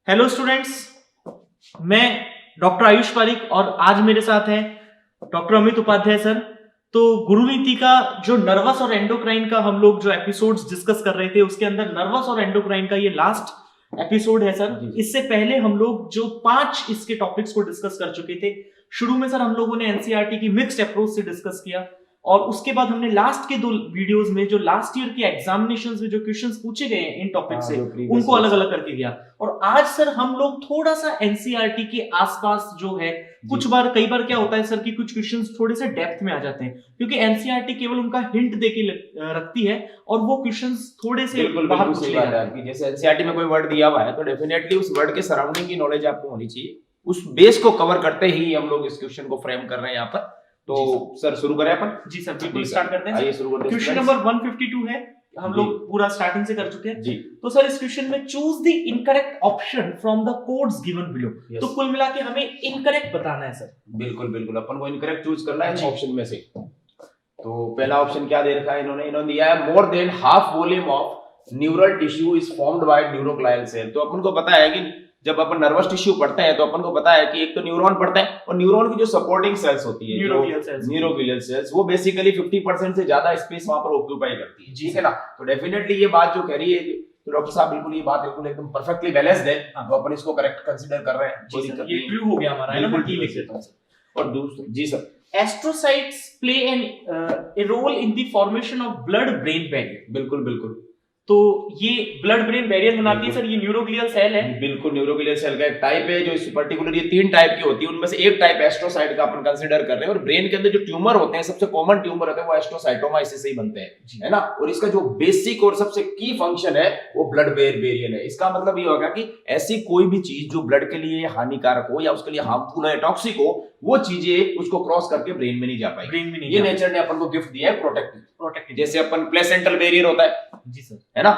Hello students, मैं doctor Ayush Pareek और आज मेरे साथ हैं डॉक्टर अमित उपाध्याय सर। तो गुरुनीति का जो नर्वस और एंडोक्राइन का हम लोग जो एपिसोड्स डिस्कस कर रहे थे उसके अंदर नर्वस और एंडोक्राइन का ये लास्ट एपिसोड है सर। इससे पहले हम लोग जो 5 इसके टॉपिक्स को डिस्कस कर चुके थे। शुरू में सर हम लोगों ने एनसीईआरटी की मिक्स्ड अप्रोच से डिस्कस किया और उसके बाद हमने लास्ट के 2 वीडियोस में जो लास्ट ईयर के एग्जामिनेशंस में जो क्वेश्चंस पूछे गए हैं इन टॉपिक से उनको अलग अलग करके गया। और आज सर हम लोग थोड़ा सा एनसीईआरटी के आसपास जो है कई बार क्या होता है सर कि कुछ क्वेश्चंस थोड़े से डेप्थ में आ जाते हैं क्योंकि एनसीईआरटी केवल उनका हिंट देके रखती है और वो क्वेश्चंस थोड़े से बाहर पूछ ले जाते हैं। जैसे एनसीईआरटी में कोई वर्ड दिया हुआ है तो डेफिनेटली उस वर्ड के सराउंडिंग की नॉलेज आपको होनी चाहिए। उस बेस को कवर करते ही हम लोग इस क्वेश्चन को फ्रेम कर रहे हैं यहाँ पर। तो सर शुरू करें अपन। जी सर, बिल्कुल स्टार्ट करते हैं। आइए शुरू करते हैं। क्वेश्चन नंबर 152 है, हम लोग पूरा स्टार्टिंग से कर चुके हैं जी। तो सर इस क्वेश्चन में choose the incorrect option from the codes given below. तो कुल मिला के हमें इनकरेक्ट बताना है सर। बिल्कुल बिल्कुल, अपन को इनकरेक्ट चूज करना है ऑप्शन में से। तो पहला ऑप्शन क्या दे रखा है इन्होंने दिया है more than half volume of neural tissue is formed by neuroglial cell. तो अपन को पता है कि जब अपन नर्वस टिश्यू पढ़ते हैं तो अपन को पता है कि एक तो न्यूरॉन पढ़ते हैं और न्यूरॉन की जो सपोर्टिंग सेल्स होती है न्यूरोग्लियल सेल्स वो बेसिकली 50% से ज्यादा स्पेस वहां पर ऑक्यूपाई करती है। ठीक है ना। तो डेफिनेटली ये बात जो कह रही है तो डॉक्टर साहब बिल्कुल ये बात बिल्कुल एकदम परफेक्टली बैलेंस्ड है। तो अपन इसको करेक्ट कंसीडर कर रहे हैं। ये ट्रू हो गया हमारा, है ना। मैं ठीक लिख देता हूं सर। और दूसरा जी sir, astrocytes play a role in the formation of blood brain barrier। बिल्कुल बिल्कुल। तो ये ब्लड ब्रेन बैरियर बनाती है सर। ये न्यूरोग्लियल सेल है। बिल्कुल न्यूरोग्लियल सेल का एक टाइप है जो इस पर्टिकुलर ये 3 टाइप की होती है उनमें से एक टाइप एस्ट्रोसाइट का अपन कंसीडर कर रहे हैं। और ब्रेन के अंदर जो ट्यूमर होते हैं सबसे कॉमन ट्यूमर होते हैं वो एस्ट्रोसाइटोमा इससे ही बनते हैं, है ना। और इसका जो बेसिक और सबसे की फंक्शन है वो ब्लड बैरियर है। इसका मतलब ये होगा कि ऐसी कोई भी चीज जो ब्लड के लिए हानिकारक हो या उसके लिए हार्मफुल है, टॉक्सिक हो, वो चीजें उसको क्रॉस करके ब्रेन में नहीं जा पाएगी। ब्रेन में नहीं ये नेचर ने अपन को गिफ्ट दिया है प्रोटेक्टिव। जैसे अपन प्लेसेंटल बैरियर होता है जी सर, है ना।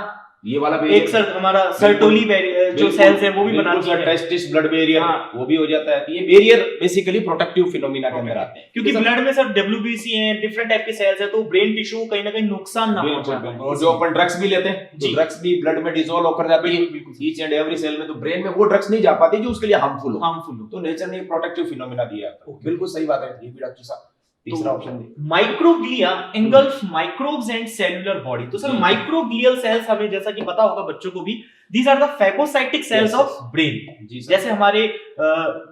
ये वाला बैरियर एक सर हमारा सर्टोली बैरियर जो सेल्स है वो भी बनाती है। टेस्टिस ब्लड बैरियर वो भी हो जाता है। ये बैरियर बेसिकली प्रोटेक्टिव फिनोमिना के अंदर आते हैं क्योंकि ब्लड में सर डब्ल्यूबीसी है, डिफरेंट टाइप के सेल्स है तो ब्रेन टिश्यू कहीं ना कहीं नुकसान ना पहुंचाए। और जो अपन ड्रग्स भी लेते हैं तो ड्रग्स भी ब्लड में डिसॉल्व होकर जाती है ईच एंड एवरी सेल में। तो ब्रेन में वो ड्रग्स नहीं जा पाती जो उसके लिए हार्मफुल हो। तो नेचर ने प्रोटेक्टिव फिनोमिना दिया है। बिल्कुल सही बात है ये भी डॉक्टर साहब। तीसरा option microglia engulf microbes and cellular body. तो सर माइक्रोग्लियल सेल्स हमें जैसा कि पता होगा बच्चों को भी, these are the phagocytic cells of brain. जैसे हमारे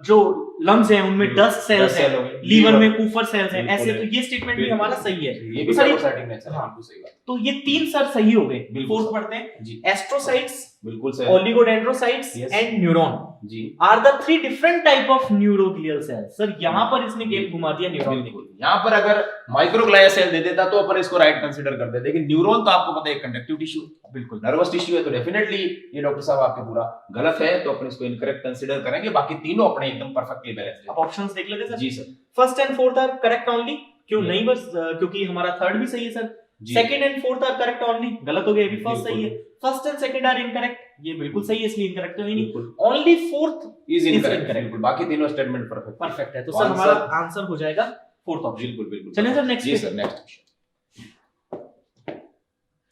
जो लंग्स हैं उनमें डस्ट सेल्स हैं, लीवर में कूफर सेल्स हैं, ऐसे। तो ये स्टेटमेंट भी हमारा सही है। ये भी फैगोसाइटिक नेचर है। बिल्कुल सही बात। तो ये 3 सर सही हो गए। फोर्थ पढ़ते हैं। एस्ट्रोसाइट्स, बिल्कुल सही, ओलिगोडेंड्रोसाइट्स एंड न्यूरॉन जी are the 3 different type of neuroglial cells. Sir यहाँ पर इसने गेम घुमा दिया न्यूरॉन ने। यहाँ पर अगर माइक्रोग्लिया सेल दे देता तो अपन इसको राइट कंसीडर करते, लेकिन न्यूरॉन तो आपको पता है कंडक्टिव टिश्यू, बिल्कुल नर्वस टिश्यू है। तो डेफिनेटली ये डॉक्टर साहब आपके पूरा गलत है। तो अपन इसको इनकरेक्ट कंसीडर करेंगे। बाकी तीनों अपने एकदम परफेक्टली बैलेंस्ड है। अब ऑप्शंस देख लेते हैं सर। जी sir. First and fourth are correct only. क्यों नहीं? बस क्योंकि हमारा थर्ड भी सही है sir. Second and fourth are correct only, गलत हो गया। ये भी फर्स्ट सही है। First and second are incorrect, ये बिल्कुल सही है इसलिए इनकरेक्ट है ही नहीं। Only fourth is incorrect. बाकी तीनों स्टेटमेंट परफेक्ट है। तो सर हमारा आंसर हो जाएगा फोर्थ ऑप्शन। बिल्कुल। चलिए सर नेक्स्ट। जी sir next.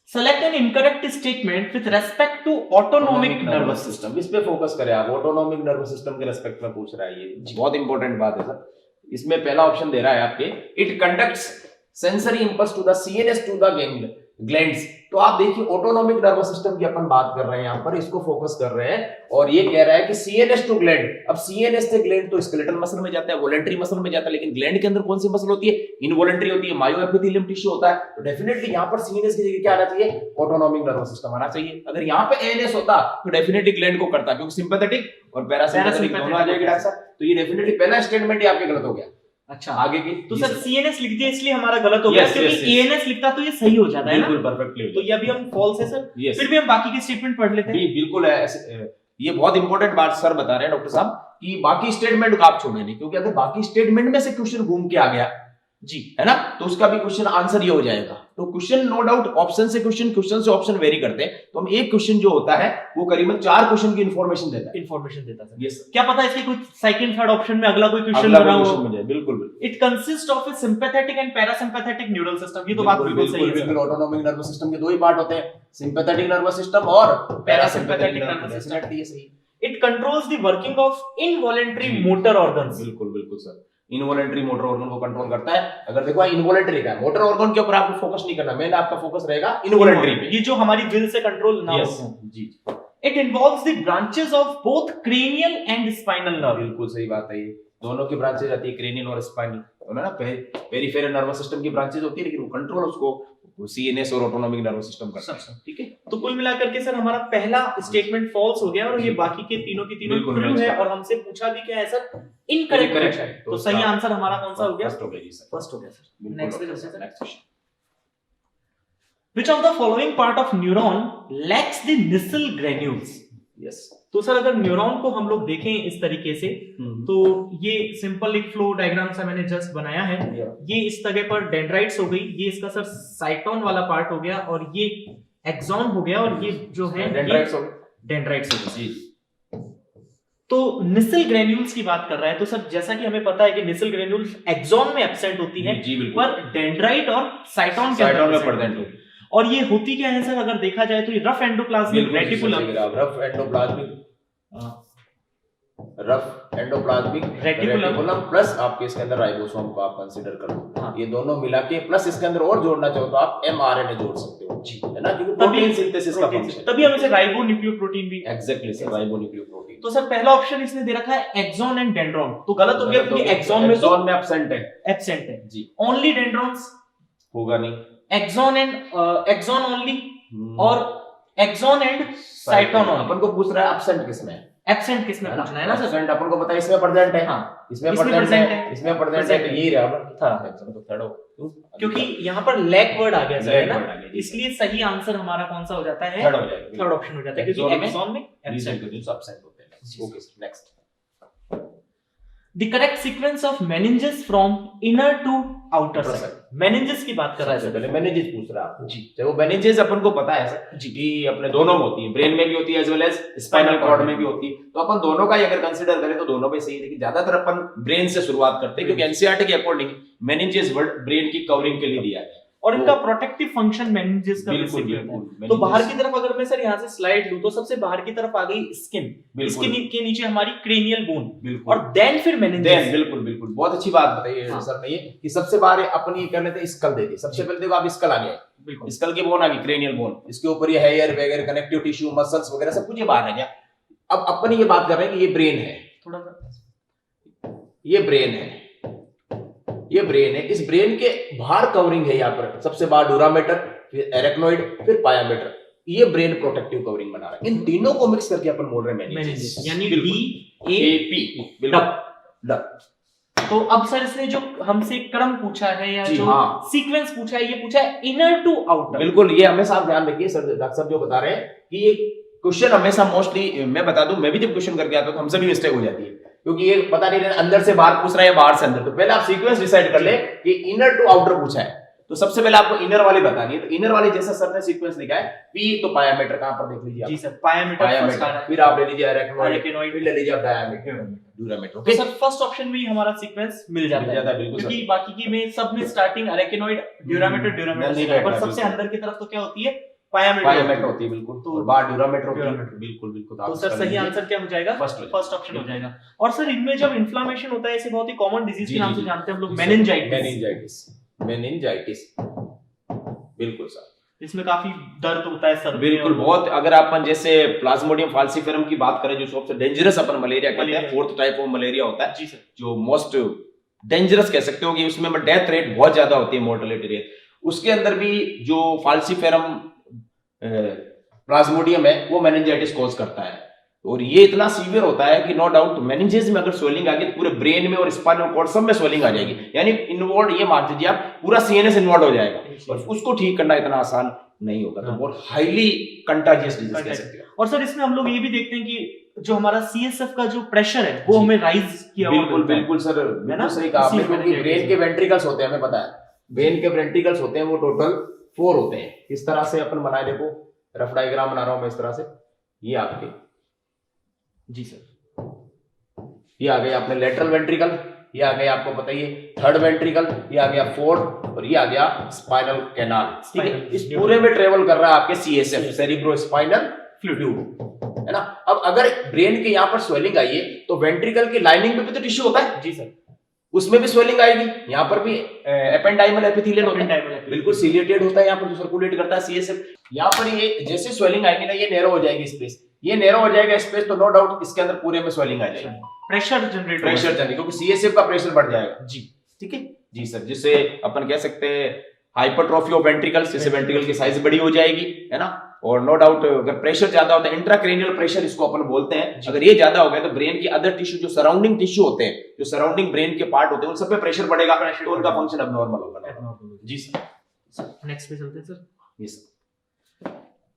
Select an incorrect statement with respect to autonomic nervous system। इस पे फोकस करें आप। ऑटोनॉमिक नर्वस सिस्टम के रेस्पेक्ट में पूछ रहा है ये, बहुत इंपॉर्टेंट बात है सर। इसमें पहला ऑप्शन दे रहा है आपके it conducts sensory impulse to the CNS to the glands. तो आप देखिए ऑटोनॉमिक नर्वस सिस्टम की अपन बात कर रहे हैं यहाँ पर, इसको फोकस कर रहे हैं। और ये कह रहा है कि सीएनएस टू ग्लैंड। अब सीएनएस से ग्लैंड तो स्केलेटल मसल में जाता है, वॉलंटरी मसल में जाता है, लेकिन ग्लैंड के अंदर कौन सी मसल होती है? इनवॉलंटरी होती है, मायोएपिथेलियम टिश्यू होता है। तो डेफिनेटली यहाँ पर सीएनएस की जगह क्या आना चाहिए? ऑटोनॉमिक नर्वस सिस्टम आना चाहिए। अगर यहाँ पे एएनएस होता तो डेफिनेटली ग्लैंड को करता, क्योंकि सिंपैथेटिक और पैरासिम्पैथेटिक दोनों आ जाएगी डॉक्टर साहब। तो ये डेफिनेटली पहला स्टेटमेंट ही आपके गलत हो गया। अच्छा आगे की तो सर सीएनएस लिख दिया इसलिए हमारा गलत हो गया, क्योंकि एएनएस लिखता तो ये सही हो जाता है ना। बिल्कुल परफेक्टली। तो ये अभी हम फॉल्स है सर। फिर भी हम बाकी के स्टेटमेंट पढ़ लेते हैं। बिल्कुल है। ये बहुत इंपॉर्टेंट बात सर बता रहे हैं डॉक्टर साहब कि बाकी स्टेटमेंट को आप छोड़े नहीं, क्योंकि अगर बाकी स्टेटमेंट में से क्वेश्चन घूम के आ गया जी, है ना, तो उसका भी क्वेश्चन आंसर ये हो जाएगा। तो क्वेश्चन नो डाउट ऑप्शन से ऑप्शन वेरी करते हैं। तो हम एक क्वेश्चन जो होता है वो करीबन 4 क्वेश्चन की इंफॉर्मेशन देता है। Sir yes. क्या पता है इसके कुछ सेकंड थर्ड ऑप्शन में अगला कोई क्वेश्चन बना हो। बिल्कुल। It consist of A sympathetic and parasympathetic neural system. ये तो बात बिल्कुल सही है। बिल्कुल ऑटोनॉमिक नर्वस सिस्टम के 2 ही पार्ट होते हैं, सिंपैथेटिक नर्वस सिस्टम और पैरासिम्पैथेटिक नर्वस सिस्टम। ये सही। It controls the working of involuntary motor organs. बिल्कुल बिल्कुल सर, इनवॉलेंटरी मोटर ऑर्गन को कंट्रोल करता है। अगर देखो इनवॉलेंटरी का मोटर ऑर्गन के ऊपर आपको फोकस नहीं करना, मेन आपका फोकस रहेगा इनवॉलेंटरी पे, ये जो हमारी विल से कंट्रोल ना हो। जी। It involves the branches of both cranial and spinal nerve. बिल्कुल सही बात है, ये दोनों की ब्रांचेज आती है, क्रेनियल और स्पाइनल, है ना। पेरिफेरल नर्वस सिस्टम की ब्रांचेज होती है, लेकिन वो कंट्रोल उसको सीएनएस और ऑटोनोमिक नर्वस सिस्टम करता है। ठीक है, तो कुल मिलाकर के सर हमारा पहला स्टेटमेंट फॉल्स हो गया और ये बाकी के तीनों की तीनों बिल्कुल ट्रू है, और हमसे पूछा भी क्या है सर, इनकरेक्ट है। तो सही आंसर हमारा कौन सा हो गया? फर्स्ट हो गया जी सर, फर्स्ट हो गया सर। बिल्कुल। Next question. Next question, Which of the following part of neuron lacks the Nissl granules? Yes. तो सर अगर न्यूरॉन को हम लोग देखें इस तरीके से, तो ये सिंपल एक फ्लो डायग्राम सा मैंने जस्ट बनाया है। ये इस जगह पर डेंड्राइट्स हो गई, ये इसका सर साइटोन वाला पार्ट हो गया, और ये एक्सॉन हो गया, और ये जो है डेंड्राइट्स हो गए जी। तो निसल ग्रेन्यूल्स की बात कर रहा है, तो सर जैसा कि हमें पता है कि निसल ग्रेन्यूल्स एक्सॉन में एब्सेंट होती है जी, बिल्कुल। पर डेंड्राइट और साइटोन के अंदर में प्रेजेंट होती है। और ये होती क्या है सर, अगर देखा जाए तो ये rough endoplasmic reticulum, rough endoplasmic reticulum plus आपके इसके अंदर राइबोसोम को आप कंसीडर कर लो। हाँ। ये दोनों मिला के प्लस इसके अंदर और जोड़ना चाहो तो आप एमआरएनए जोड़ सकते हो जी, है ना, क्योंकि प्रोटीन सिंथेसिस का फंक्शन, तभी हम इसे राइबोन्यूक्लियोप्रोटीन भी। Exactly sir, ribonucleoprotein. तो सर पहला ऑप्शन इसने दे रखा है एक्सॉन एंड डेंड्रॉन, तो गलत हो गया क्योंकि एक्सॉन में एब्सेंट है जी। ओनली डेंड्रॉन्स होगा नहीं, एक्सॉन एंड एक्सॉन ओनली, और एक्सॉन एंड साइटोन ओनली। अपन को पूछ रहा है एब्सेंट किसमें है, एब्सेंट किसमें पूछना है ना सर। एब्सेंट अपन को पता है इसमें प्रेजेंट है, हाँ, इसमें प्रेजेंट है, इसमें प्रेजेंट है, तो यही रहा था एब्सेंट तो थर्ड हो, क्योंकि यहाँ पर लैक वर्ड आ गया सर, है ना, वर्ड आ गया, इसलिए सही आंसर हमारा कौन सा हो जाता है? थर्ड हो जाएगा, थर्ड ऑप्शन हो जाता है, क्योंकि एक्सॉन में एब्सेंट होते हैं। Okay sir, next. The correct sequence of meninges from inner to outer side. meninges की बात कर रहा है सर, पहले meninges पूछ रहा है आपको जी। जब वो meninges अपन को पता है सर जी कि अपने दोनों में होती है, ब्रेन में भी होती है as well as spinal cord में भी होती है, तो अपन दोनों का ही अगर कंसीडर करें तो दोनों पे सही है, लेकिन ज्यादातर अपन ब्रेन से शुरुआत करते हैं, क्योंकि एनसीईआरटी के अकॉर्डिंग meninges वर्ड ब्रेन की कवरिंग के लिए दिया है, और इनका प्रोटेक्टिव फंक्शन meninges का बिल्कुल है। तो बाहर की तरफ अगर मैं सर यहाँ से स्लाइड लूं तो सबसे बाहर की तरफ आ गई स्किन, स्किन के नीचे हमारी क्रेनियल बोन, और देन फिर meninges। बिल्कुल बिल्कुल, बहुत अच्छी बात बताई सर ने, ये कि सबसे बाहर अपन ये कर लेते हैं स्कल देती, सबसे पहले देखो आप स्कल आ गया, स्कल की बोन आ गई, क्रेनियल बोन, इसके ऊपर ये हेयर वगैरह कनेक्टिव टिश्यू मसल्स वगैरह सब कुछ ये बाहर आ गया। अब अपन ये बात कर रहे हैं कि ये ब्रेन है, थोड़ा सा ये ब्रेन है, ये ब्रेन है, इस ब्रेन के बाहर कवरिंग है, यहाँ पर सबसे बाहर डूरामेटर, फिर एरेक्नोइड, फिर पायामेटर, ये ब्रेन प्रोटेक्टिव कवरिंग बना रहा है। इन तीनों को मिक्स करके अपन बोल रहे हैं meninges, यानी DAP। बिल्कुल। तो अब सर इसने जो हमसे क्रम पूछा है या जो हाँ। सीक्वेंस पूछा है, ये पूछा है इनर टू आउटर। बिल्कुल, ये हमेशा आप ध्यान रखिए सर, डॉक्टर साहब जो बता रहे हैं कि ये क्वेश्चन हमेशा मोस्टली, मैं बता दूं, मैं भी जब क्वेश्चन करके आता हूं तो हमसे भी मिस्टेक हो जाती है, क्योंकि ये पता नहीं अंदर से बाहर पूछ रहे हैं बाहर से अंदर, तो पहले आप सीक्वेंस डिसाइड कर ले कि इनर टू आउटर पूछा है, तो सबसे पहले आपको इनर वाली बतानी है। तो इनर वाली जैसा सर ने सीक्वेंस लिखा है, पी तो पायामेटर कहां पर देख लीजिए आप, जी सर, पायामेटर, फिर आप ले लीजिए एरेक्नोइड, फिर ले लीजिए आप डायामीटर, डूरामेटर। तो सर फर्स्ट ऑप्शन में ही हमारा सीक्वेंस मिल जाता है, बिल्कुल, क्योंकि बाकी की में सब में स्टार्टिंग एरेक्नोइड, डूरामेटर से है, पर सबसे अंदर की तरफ तो क्या होती है? पायामेटर होती है, बिल्कुल। तो बाहर डूरामेटर होती है, बिल्कुल बिल्कुल। तो सर सही आंसर क्या हो जाएगा? फर्स्ट ऑप्शन हो जाएगा। और सर इनमें जब इन्फ्लेमेशन होता है, इसे बहुत ही कॉमन डिजीज के नाम से जानते हैं हम लोग, मेनिंजाइटिस। बिल्कुल सर, इसमें काफी दर्द होता है सर, बिल्कुल बहुत। अगर अपन जैसे प्लाज्मोडियम फाल्सिफेरम की बात करें, जो सबसे डेंजरस अपन मलेरिया कहते हैं, फोर्थ टाइप ऑफ मलेरिया होता है जी सर, जो मोस्ट डेंजरस कह सकते हो कि उसमें डेथ रेट बहुत ज्यादा होती है, मोर्टेलिटी रेट, उसके अंदर भी जो फाल्सिफेरम प्लाज्मोडियम है वो मेनिंजाइटिस कॉज करता है, और ये इतना सीवियर होता है कि नो डाउट मेनिंजेस में अगर स्वेलिंग आ गई तो पूरे ब्रेन में और स्पाइनल कॉर्ड सब में स्वेलिंग आ जाएगी, यानी इन्वॉल्व, ये मान लीजिए आप पूरा सीएनएस इन्वॉल्व हो जाएगा, और उसको ठीक करना इतना आसान नहीं होगा, तो बहुत हाईली कंटाजियस डिजीज कह सकते हैं। और सर इसमें हम लोग ये भी देखते हैं कि जो हमारा सीएसएफ का जो प्रेशर है वो हमें राइज किया, बिल्कुल सर, बिल्कुल सही कहा आपने, क्योंकि ब्रेन के वेंट्रिकल्स होते हैं, हमें पता है ब्रेन के वेंट्रिकल्स होते हैं, वो टोटल 4 होते हैं। इस तरह से अपन बनाए, देखो रफ डायग्राम बना रहा हूं मैं इस तरह से, ये आपके जी सर, ये आ गए अपने लेटरल वेंट्रिकल, ये आ गया आपको पता ही है थर्ड वेंट्रिकल, ये आ गया फोर्थ, और ये आ गया स्पाइनल कैनाल, ठीक है। इस पूरे में ट्रेवल कर रहा है आपके सीएसएफ, सेरिब्रो स्पाइनल फ्लूइड, है ना। अब अगर ब्रेन के यहाँ पर स्वेलिंग आई है तो वेंट्रिकल की लाइनिंग में भी तो टिश्यू होता है जी सर, उसमें भी स्वेलिंग आएगी, यहाँ पर भी एपेंडाइमल एपिथेलियम होता है, Ependymal बिल्कुल सिलिएटेड होता है, यहाँ पर जो सर्कुलेट करता है सीएसएफ। यहाँ पर ये जैसे स्वेलिंग आएगी ना ये नैरो हो जाएगी स्पेस, ये नैरो हो जाएगा स्पेस, तो नो डाउट इसके अंदर पूरे में स्वेलिंग आ जाएगी, प्रेशर जनरेट प्रेशर जनरेट, क्योंकि सीएसएफ का प्रेशर बढ़ जाएगा जी। ठीक है जी सर, जिससे अपन कह सकते हैं हाइपरट्रॉफी ऑफ वेंट्रिकल्स, जिससे वेंट्रिकल की साइज बड़ी हो जाएगी, है ना। और नो डाउट अगर प्रेशर ज्यादा होता है, इंट्राक्रेनियल प्रेशर इसको अपन बोलते हैं, अगर ये ज्यादा हो गया तो ब्रेन की अदर टिश्यू जो सराउंडिंग टिश्यू होते हैं, जो सराउंडिंग ब्रेन के पार्ट होते हैं, उन सब पे प्रेशर बढ़ेगा, तो उनका फंक्शन अब नॉर्मल होगा जी सर। नेक्स्ट पे चलते हैं सर। यस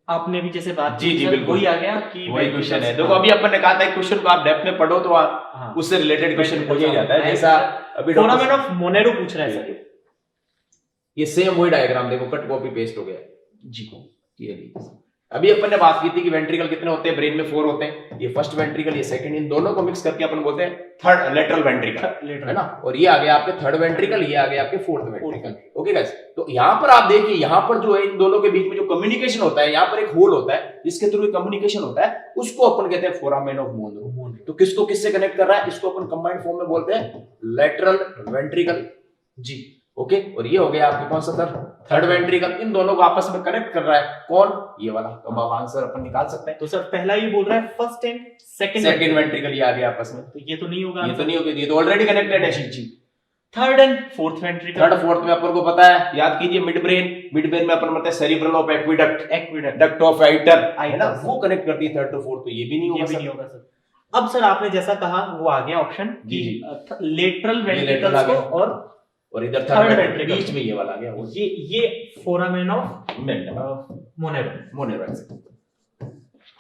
आपने भी जैसे बात जी की जी सर, बिल्कुल वही आ गया कि वही क्वेश्चन है। देखो अभी अपन ने कहा था क्वेश्चन को आप डेप्थ में पढ़ो तो हाँ, उससे रिलेटेड क्वेश्चन पूछ ही जाता है, जैसा अभी फोरामेन ऑफ मोनेरो पूछ रहा है सर। ये सेम वही डायग्राम देखो, कट कॉपी पेस्ट हो गया जी। ये लीजिए। अभी अपन ने बात की थी कि वेंट्रिकल कितने होते हैं, ब्रेन में 4 होते हैं, ये फर्स्ट वेंट्रिकल, ये सेकंड, इन दोनों को मिक्स करके अपन बोलते हैं थर्ड लेटरल वेंट्रिकल, है ना। और ये आ गया आपके थर्ड वेंट्रिकल, ये आ गया आपके फोर्थ वेंट्रिकल। ओके गाइस, तो यहाँ पर आप देखिए, यहाँ पर जो है इन दोनों के बीच में जो कम्युनिकेशन होता है, यहाँ पर एक होल होता है जिसके थ्रू कम्युनिकेशन होता है, उसको अपन कहते हैं फोरामेन ऑफ मोनेरो। तो किसको किससे कनेक्ट कर रहा है, इसको अपन कंबाइंड फॉर्म में बोलते हैं लेटरल वेंट्रिकल जी। ओके, और ये हो गया आपके कौन सा सर, थर्ड वेंट्रिकल, इन दोनों को आपस में कनेक्ट कर रहा है कौन, ये वाला। तो अब आंसर अपन निकाल सकते हैं। तो सर पहला ये बोल रहा है फर्स्ट एंड सेकंड वेंट्रिकल ये आ गया आपस में, तो ये तो नहीं होगा, ये तो नहीं होगा, ये तो ऑलरेडी कनेक्टेड है जी। Third and fourth ventricle, third fourth में अपन को पता है, याद कीजिए मिड ब्रेन में अपन बोलते हैं cerebral of aqueduct, duct of iter, है ना, वो कनेक्ट करती है थर्ड टू फोर्थ, तो ये भी नहीं होगा सर। अब सर आपने जैसा कहा वो आ गया ऑप्शन जी लेटरल वेंट्रिकल्स को और इधर थर्ड वेंट्रिकल बीच में ये वाला आ गया, ये फोरामेन ऑफ मोनेरो।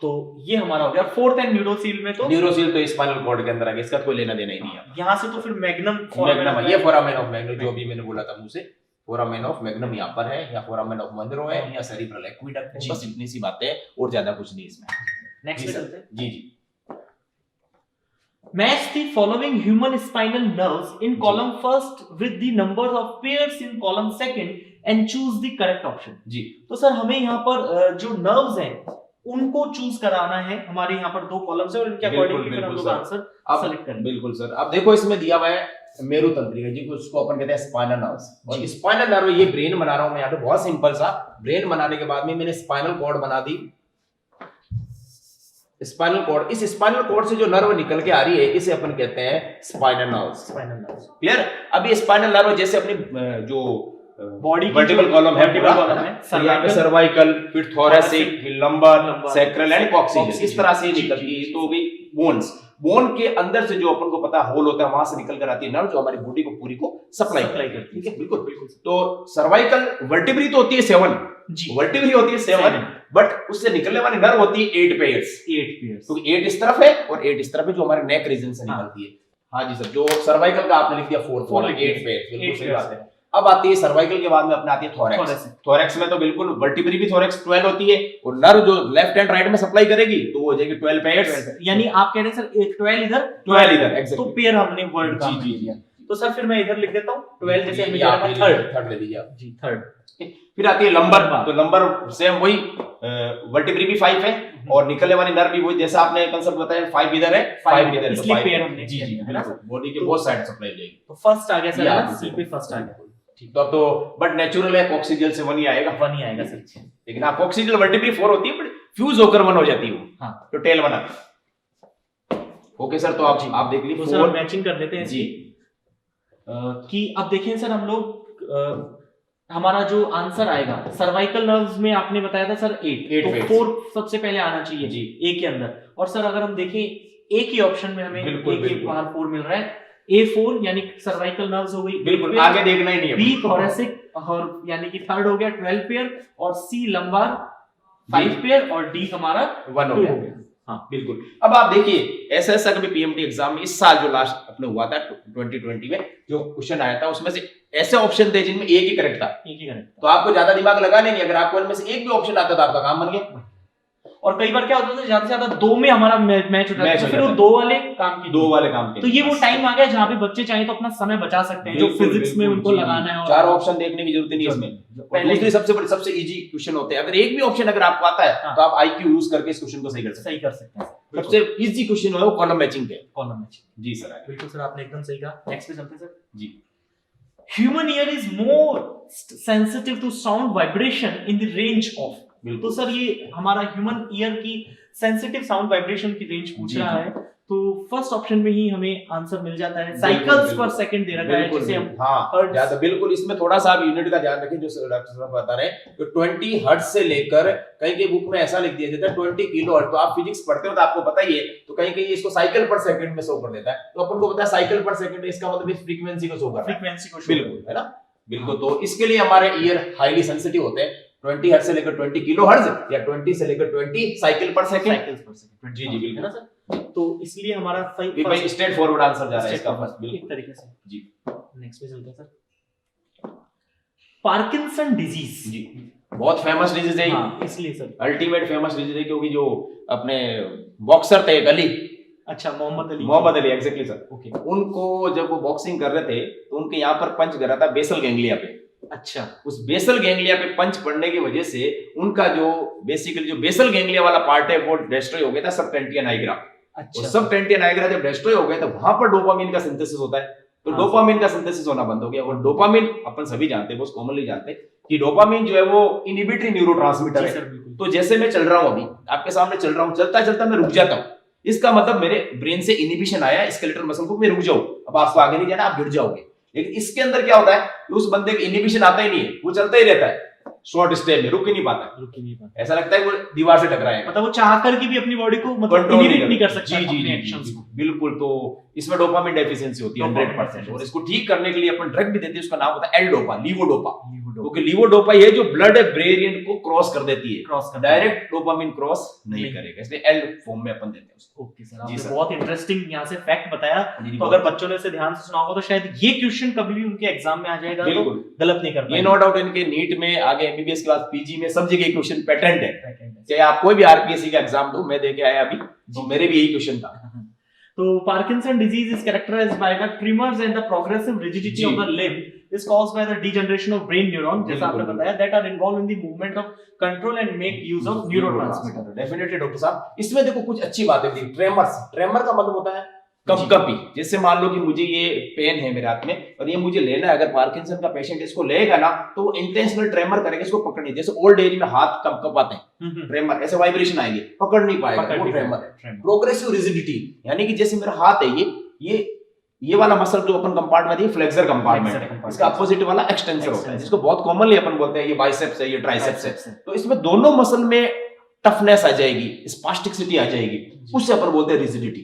तो ये हमारा हो गया फोर्थ एंड न्यूरोसील में, तो न्यूरोसील तो स्पाइनल कॉर्ड के अंदर आ गया, इसका कोई लेना देना ही नहीं है। यहाँ से तो फिर मैग्नम ये फोरामेन ऑफ मैग्नम, जो भी मैंने बोला था मुंह से, फोरामेन ऑफ मैग्नम यहाँ पर है, या फोरामेन ऑफ मोनेरो है, या सेरिब्रल एक्विडक्ट, बस इतनी सी बातें हैं और ज्यादा कुछ नहीं इसमें। नेक्स्ट पे चलते हैं जी जी। Match the following human spinal nerves in column first with the numbers of pairs in column second and choose the correct option। जी, तो सर हमें यहाँ पर जो nerves हैं उनको चूज कराना है, हमारे यहाँ पर 2 कॉलम्स है और इनके अकॉर्डिंग फिर हम लोग आंसर सेलेक्ट करेंगे। बिल्कुल सर, अब देखो इसमें दिया हुआ है मेरु तंत्रिका जी, उसको अपन कहते हैं स्पाइनल नर्व्स, और स्पाइनल नर्व ये ब्रेन बना रहा हूं मैं यहाँ पे, बहुत सिंपल सा ब्रेन बनाने के बाद में मैंने स्पाइनल कॉर्ड बना दी, स्पाइनल कॉर्ड, इस स्पाइनल कॉर्ड से जो नर्व निकल के आ रही है इसे अपन कहते हैं स्पाइनल नर्व्स। क्लियर। अब ये स्पाइनल नर्व जैसे अपनी जो बॉडी वर्टिकल कॉलम है, यहाँ पे सर्वाइकल, फिर थोरेसिक, फिर लंबर, सैक्रल एंड कॉक्सिडियल, इस तरह से निकलती है। तो भी बोन्स, बोन के अंदर से जो अपन को पता है होल होता है, वहां से निकल कर आती है नर्व, जो हमारी बॉडी को पूरी को सप्लाई करती है। बिल्कुल बिल्कुल। तो सर्वाइकल वर्टिब्री तो होती है 7 जी, वर्टिब्री होती है 7, बट उससे निकलने वाली नर्व होती है 8 पेयर्स। तो 8 इस तरफ है और 8 इस तरफ है, जो हमारे नेक रीजन से निकलती है। हाँ जी सर, जो सर्वाइकल का आपने लिख दिया 4th वाला, 8 पेयर, बिल्कुल सही बात है। अब आती है सर्वाइकल के बाद में अपने आती है थोरैक्स। थोरैक्स में तो बिल्कुल वर्टिब्री भी थोरैक्स 12 होती है, और नर्व जो लेफ्ट एंड राइट में सप्लाई करेगी तो वो हो जाएगी 12 पेयर्स। यानी आप कह रहे हैं सर 12 इधर 12 इधर, एग्जैक्टली। तो पेयर हमने वर्ड का जी जी। तो सर फिर मैं इधर लिख देता हूँ 12, जैसे हमने थर्ड ले लीजिए आप जी, थर्ड। फिर आती है लंबर, तो लंबर सेम वही, वर्टिब्री भी 5 है और निकलने वाली नर्व भी वही, जैसा आपने कांसेप्ट बताया 5 इधर है, 5 इधर है, इसलिए पेयर हमने जी जी बिल्कुल, बॉडी के बोथ साइड सप्लाई जाएगी। तो फर्स्ट आ गया सर, सी पे फर्स्ट आ गया। ठीक, तो अब तो बट नेचुरल है, कॉक्सिडियल से 1 ही आएगा, 1 ही आएगा सर। लेकिन आप कॉक्सिडियल वर्टिब्री 4 होती है, बट फ्यूज होकर 1 हो जाती है वो। हां, तो टेल बनाती। ओके सर, तो आप देख लीजिए, तो सर मैचिंग कर देते हैं जी। कि अब देखें सर, हम लोग हमारा जो आंसर आएगा सर्वाइकल नर्व्स में आपने बताया था सर 8, तो 4 सबसे पहले आना चाहिए जी ए के अंदर। और सर अगर हम देखें ए की ऑप्शन में हमें ए के बाहर 4 मिल रहा है, A4 यानी सर्वाइकल नर्व्स हो गई, बिल्कुल आगे देखना ही नहीं है। बी थोरेसिक और यानी कि थर्ड हो गया 12 पेयर, और सी लंबार 5 पेयर, और डी हमारा 1 हो गया। हाँ बिल्कुल। अब आप देखिए ऐसा कभी पीएमटी एग्जाम में इस साल जो लास्ट अपने हुआ था 2020 में जो क्वेश्चन आया था, उसमें से ऐसे ऑप्शन थे जिनमें एक ही करेक्ट था, एक ही करेक्ट। तो आपको ज्यादा दिमाग लगाने नहीं, अगर आपको इनमें से एक भी ऑप्शन आता था आपका काम बन गया। और कई बार क्या होता था, ज्यादा से ज्यादा 2 में हमारा मैच होता था, फिर वो 2 वाले काम के, तो ये वो टाइम आ गया जहाँ पे बच्चे चाहे तो अपना समय बचा सकते हैं, जो फिजिक्स में उनको लगाना है। 4 ऑप्शन देखने की जरूरत नहीं है इसमें। पहले दूसरी सबसे इजी क्वेश्चन होते हैं, अगर एक भी ऑप्शन अगर आपको आता है तो आप आईक्यू यूज करके इस क्वेश्चन को सही कर सकते हैं। सबसे इजी क्वेश्चन है वो कॉलम मैचिंग पे। कॉलम मैचिंग, जी सर। बिल्कुल सर, आपने एकदम सही कहा। नेक्स्ट पे चलते हैं सर। जी। Human ear is more sensitive to sound vibration in the range of. तो सर ये हमारा ह्यूमन ईयर की सेंसिटिव साउंड वाइब्रेशन की रेंज पूछ जी, रहा जी। है, तो फर्स्ट ऑप्शन में ही हमें आंसर मिल जाता है। बिल्कुल, साइकिल्स बिल्कुल। पर सेकंड दे रखा है, बिल्कुल, जिसे हम बिल्कुल। हाँ, hertz- ज्यादा बिल्कुल इसमें थोड़ा सा आप यूनिट का ध्यान रखें, जो डॉक्टर साहब बता रहे हैं, तो 20 हर्ट्ज से लेकर कहीं के बुक में ऐसा लिख दिया जाता है 20 किलो हर्ट्ज। तो आप फिजिक्स पढ़ते हो तो आपको पता ही है, तो कहीं कहीं इसको साइकिल पर सेकंड में शो कर देता है, तो अपन को पता है साइकिल पर सेकंड, इसका मतलब इस फ्रीक्वेंसी को शो कर रहा है। फ्रीक्वेंसी को बिल्कुल, है ना, बिल्कुल। तो इसके लिए हमारे ईयर हाईली सेंसिटिव होते हैं, 20 हर्ट्ज से लेकर 20 किलो हर्ट्ज या 20 से लेकर 20 साइकिल पर सेकंड। साइकिल्स पर सेकंड, जी, जी, बिल्कुल। है ना सर। तो इसलिए हमारा ये भाई स्ट्रेट फॉरवर्ड आंसर जा रहा है इसका फर्स्ट, एक बिल्कुल तरीके से। जी। नेक्स्ट पे चलते हैं सर। Parkinson disease. जी, बहुत फेमस डिजीज है। हाँ, इसलिए सर। अल्टीमेट फेमस डिजीज है, क्योंकि जो अपने बॉक्सर थे अली, अच्छा, Muhammad Ali, exactly sir, okay. उनको जब वो बॉक्सिंग कर रहे थे तो उनके यहाँ पर पंच गिरा था बेसल गैंग्लिया पे। अच्छा, उस बेसल गैंग्लिया पे पंच पड़ने की वजह से उनका जो बेसिकली जो बेसल गैंग्लिया वाला पार्ट है वो डिस्ट्रॉय हो गया था, सबटेंटिया नाइग्रा। अच्छा। और सबटेंटिया नाइग्रा जब डिस्ट्रॉय हो गया तो वहां पर डोपामिन का सिंथेसिस होता है, तो हाँ, डोपामिन का सिंथेसिस होना बंद हो गया। और डोपामिन अपन सभी जानते हैं, बहुत कॉमनली जानते हैं कि डोपामिन जो है वो इनहिबिटरी न्यूरोट्रांसमीटर जी है। सर, बिल्कुल। तो जैसे मैं चल रहा हूं, अभी आपके सामने चल रहा हूं, चलता चलता मैं रुक जाता हूं, इसका मतलब मेरे ब्रेन से इनहिबिशन आया स्केलेटल मसल को, मैं रुक जाऊं, अब आपको आगे नहीं जाना, आप गिर जाओगे। लेकिन इसके अंदर क्या होता है कि उस बंदे का इनहिबिशन आता ही नहीं है, वो चलता ही रहता है शॉर्ट स्टेप में, रुक ही नहीं पाता, रुक ही नहीं पाता। ऐसा लगता है वो दीवार से टकराएगा, मतलब वो चाह कर भी अपनी बॉडी को मतलब कंट्रोल इनहिबिट नहीं कर सकता जी, जी, अपने जी, एक्शंस जी, को। बिल्कुल। तो इसमें डोपामिन डेफिशिएंसी होती है 100%, और इसको ठीक करने के लिए अपन ड्रग भी देते हैं, उसका नाम होता है एल-डोपा, लीवोडोपा, क्योंकि लीवोडोपा ये जो ब्लड ब्रेन को क्रॉस कर देती है, क्रॉस कर डायरेक्ट डोपामिन क्रॉस नहीं करेगा, इसलिए एल फॉर्म में अपन देते हैं उसको। ओके सर, जी आपने सर। बहुत इंटरेस्टिंग यहाँ से फैक्ट बताया। जी, तो बहुत अगर बच्चों ने इसे ध्यान से सुना होगा तो शायद ये क्वेश्चन कभी भी उनके एग्जाम में आ जाएगा, तो बिल्कुल गलत नहीं कर ये पाएंगे। नो डाउट इनके नीट में आगे एमबीबीएस के बाद पीजी में सब जगह क्वेश्चन पैटर्न है, Patent है। चाहे आप कोई भी आरपीएससी का एग्जाम दो, मैं देके आया अभी, तो मेरे भी यही क्वेश्चन था। तो Parkinson disease is characterised by the tremors and the progressive rigidity of the limb is caused by the degeneration of brain neuron, जैसा आपने बिल्कुल, बताया, that are involve in the movement of control and make use of neurotransmitter. Definitely doctor साहब, इसमें देखो कुछ अच्छी बातें थी। ट्रेमर्स, ट्रेमर का मतलब होता है कंपकपी, जैसे मान लो कि मुझे ये पेन है मेरे हाथ में और ये मुझे लेना है, अगर पार्किंसन का पेशेंट इसको लेगा ना तो वो इंटेंशनल ट्रेमर करेगा, इसको पकड़नी, जैसे ओल्ड एज में हाथ कंपकपाते हैं, ट्रेमर ऐसे वाइब्रेशन आएंगे, पकड़ नहीं पाएगा, वो ट्रेमर है। प्रोग्रेसिव रिजिडिटी, यानी कि जैसे मेरा हाथ है, ये वाला मसल जो अपन कंपार्टमेंट है, फ्लेक्सर कंपार्टमेंट, इसका अपोजिट वाला एक्सटेंसर होता है, जिसको बहुत कॉमनली अपन बोलते हैं ये बाइसेप्स है, ये ट्राइसेप्स है। तो इसमें दोनों मसल में टफनेस आ जाएगी, स्पास्टिसिटी आ जाएगी, उससे अपन बोलते हैं रिजिडिटी।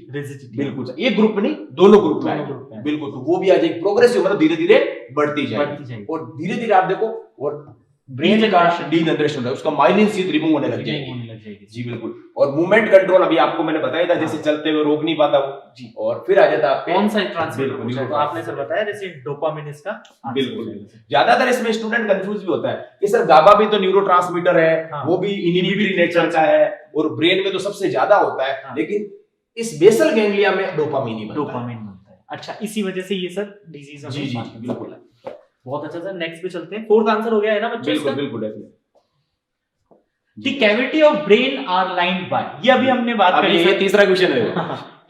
बिल्कुल, एक ग्रुप में नहीं, दोनों ग्रुप में आएगी, बिल्कुल। तो वो भी आ जाएगी, प्रोग्रेसिव मतलब धीरे धीरे बढ़ती जाएगी, और धीरे धीरे आप देखो और ब्रेन का डीजनरेशन होता है, उसका माइलिन शीथ रिमूव होने लग जाएगी। जी बिल्कुल। और मूवमेंट कंट्रोल अभी आपको मैंने बताया था, जैसे चलते हुए रोक नहीं पाता वो जी, और फिर आ जाता है कौन सा ट्रांसमीटर पूछा, तो आपने सर बताया जैसे डोपामिन इसका। बिल्कुल। ज्यादातर इसमें स्टूडेंट कंफ्यूज भी होता है कि सर गाबा भी तो न्यूरोट्रांसमीटर है, वो भी इनहिबिटरी नेचर का है, और ब्रेन में तो सबसे ज्यादा होता है, लेकिन इस बेसल गैंग्लिया में डोपामिन ही बनता है। अच्छा, इसी वजह से ये सर डिजीज जी, जी, बिल्कुल। बहुत अच्छा सर, नेक्स्ट पे चलते हैं। फोर्थ आंसर हो गया है ना बच्चों? बिल्कुल बिल्कुल definitely. The cavity of brain are lined by, ये अभी हमने बात करी है, ये तीसरा क्वेश्चन है।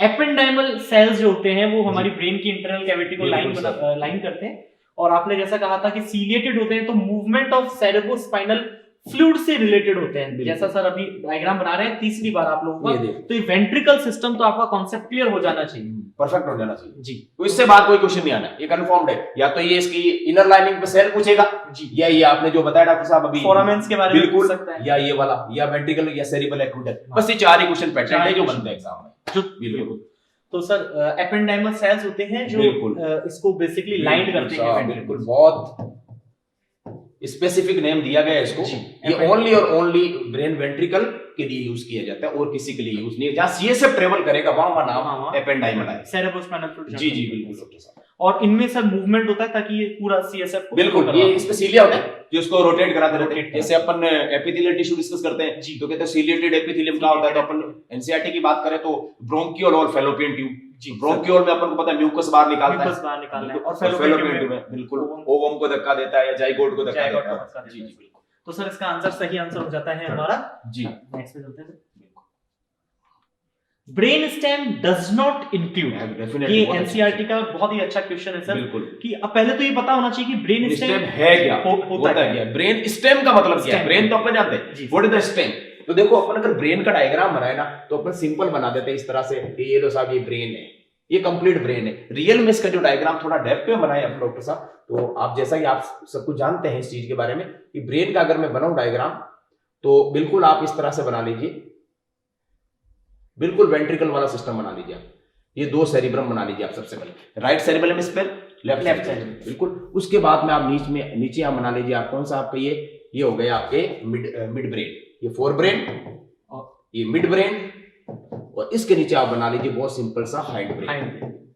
एपेंडाइमल सेल्स जो होते हैं वो हमारी ब्रेन की इंटरनल कैविटी को लाइन करते हैं, और आपने जैसा कहा था कि सीलिएटेड होते हैं, तो मूवमेंट ऑफ सेरेब्रोस्पाइनल फ्लूइड से रिलेटेड होते हैं, जैसा सर अभी डायग्राम बना रहे हैं तीसरी बार आप लोगों का। तो ये वेंट्रिकल सिस्टम, तो आपका कॉन्सेप्ट क्लियर हो जाना चाहिए, परफेक्ट हो जाना चाहिए जी। तो इससे बात कोई क्वेश्चन नहीं आना, ये कंफर्म्ड है। या तो ये इसकी इनर लाइनिंग पे सेल पूछेगा जी, या ये आपने जो बताया डॉक्टर साहब अभी फोरामेंस के बारे में पूछ सकता है, या ये वाला, या वेंट्रिकल या सेरिबल एक्विडक्ट, बस ये चार ही क्वेश्चन पैटर्न है जो बनते हैं एग्जाम में जो बिल्कुल। तो सर एपेंडाइमल सेल्स होते हैं जो इसको बेसिकली लाइन करते हैं, बिल्कुल। बहुत स्पेसिफिक नेम दिया गया है इसको, ये ओनली और ओनली ब्रेन वेंट्रिकल के लिए यूज किया जाता है, और किसी के लिए यूज नहीं है। जहां सीएसएफ ट्रेवल करेगा वहां नाम एपेंडाइमल है, सेरेब्रोस्पाइनल फ्लूइड। जी जी बिल्कुल। और इनमें सर मूवमेंट होता है ताकि ये पूरा सीएसएफ को बिल्कुल, ये इसमें सीलिया होता है जो इसको रोटेट कराते रहते हैं। जैसे अपन एपिथेलियल टिश्यू डिस्कस करते हैं जी, तो कहते हैं सीलिएटेड एपिथेलियम क्या होता है, तो अपन एनसीईआरटी की बात करें तो ब्रोंकियोल और फैलोपियन ट्यूब जी। ब्रोंकियोल में अपन को पता है म्यूकस बाहर निकालता है, और फैलोपियन ट्यूब में बिल्कुल ओवम को धक्का देता है या जाइगोट को धक्का देता है। जी जी बिल्कुल। तो सर इसका आंसर सही आंसर हो जाता है हमारा जी। नेक्स्ट पे चलते हैं। Brain stem does not include. Definitely ये एनसीईआरटी का बहुत ही अच्छा क्वेश्चन है सर, बिल्कुल कि अब पहले तो ये पता होना चाहिए कि ब्रेन स्टेम स्टेम है क्या, होता है क्या। ब्रेन स्टेम का मतलब क्या है? Stem। ब्रेन तो अपन जानते जी। हैं, व्हाट इज द स्टेम। तो देखो अपन अगर ब्रेन का डायग्राम बनाए ना तो अपन सिंपल बना देते हैं इस तरह से, ये लो साहब ये ब्रेन है, ये कंप्लीट ब्रेन है। रियल में इसका जो डायग्राम थोड़ा डेप्थ में बनाए अपन डॉक्टर साहब, तो आप जैसा कि आप सब कुछ जानते हैं इस चीज के बारे में कि ब्रेन का अगर मैं बनाऊं डायग्राम तो बिल्कुल आप इस तरह से बना लीजिए, बिल्कुल वेंट्रिकल वाला सिस्टम बना लीजिए आप। ये दो सेरिब्रम बना लीजिए आप सबसे पहले, राइट सेरिब्रम इस पर, लेफ्ट सेरिब्रम बिल्कुल। उसके बाद में आप नीचे आप बना लीजिए आप कौन सा आपका ये हो गया आपके मिड ब्रेन, ये फोर ब्रेन, ये मिड ब्रेन, और इसके नीचे आप बना लीजिए बहुत सिंपल सा हाइंड ब्रेन।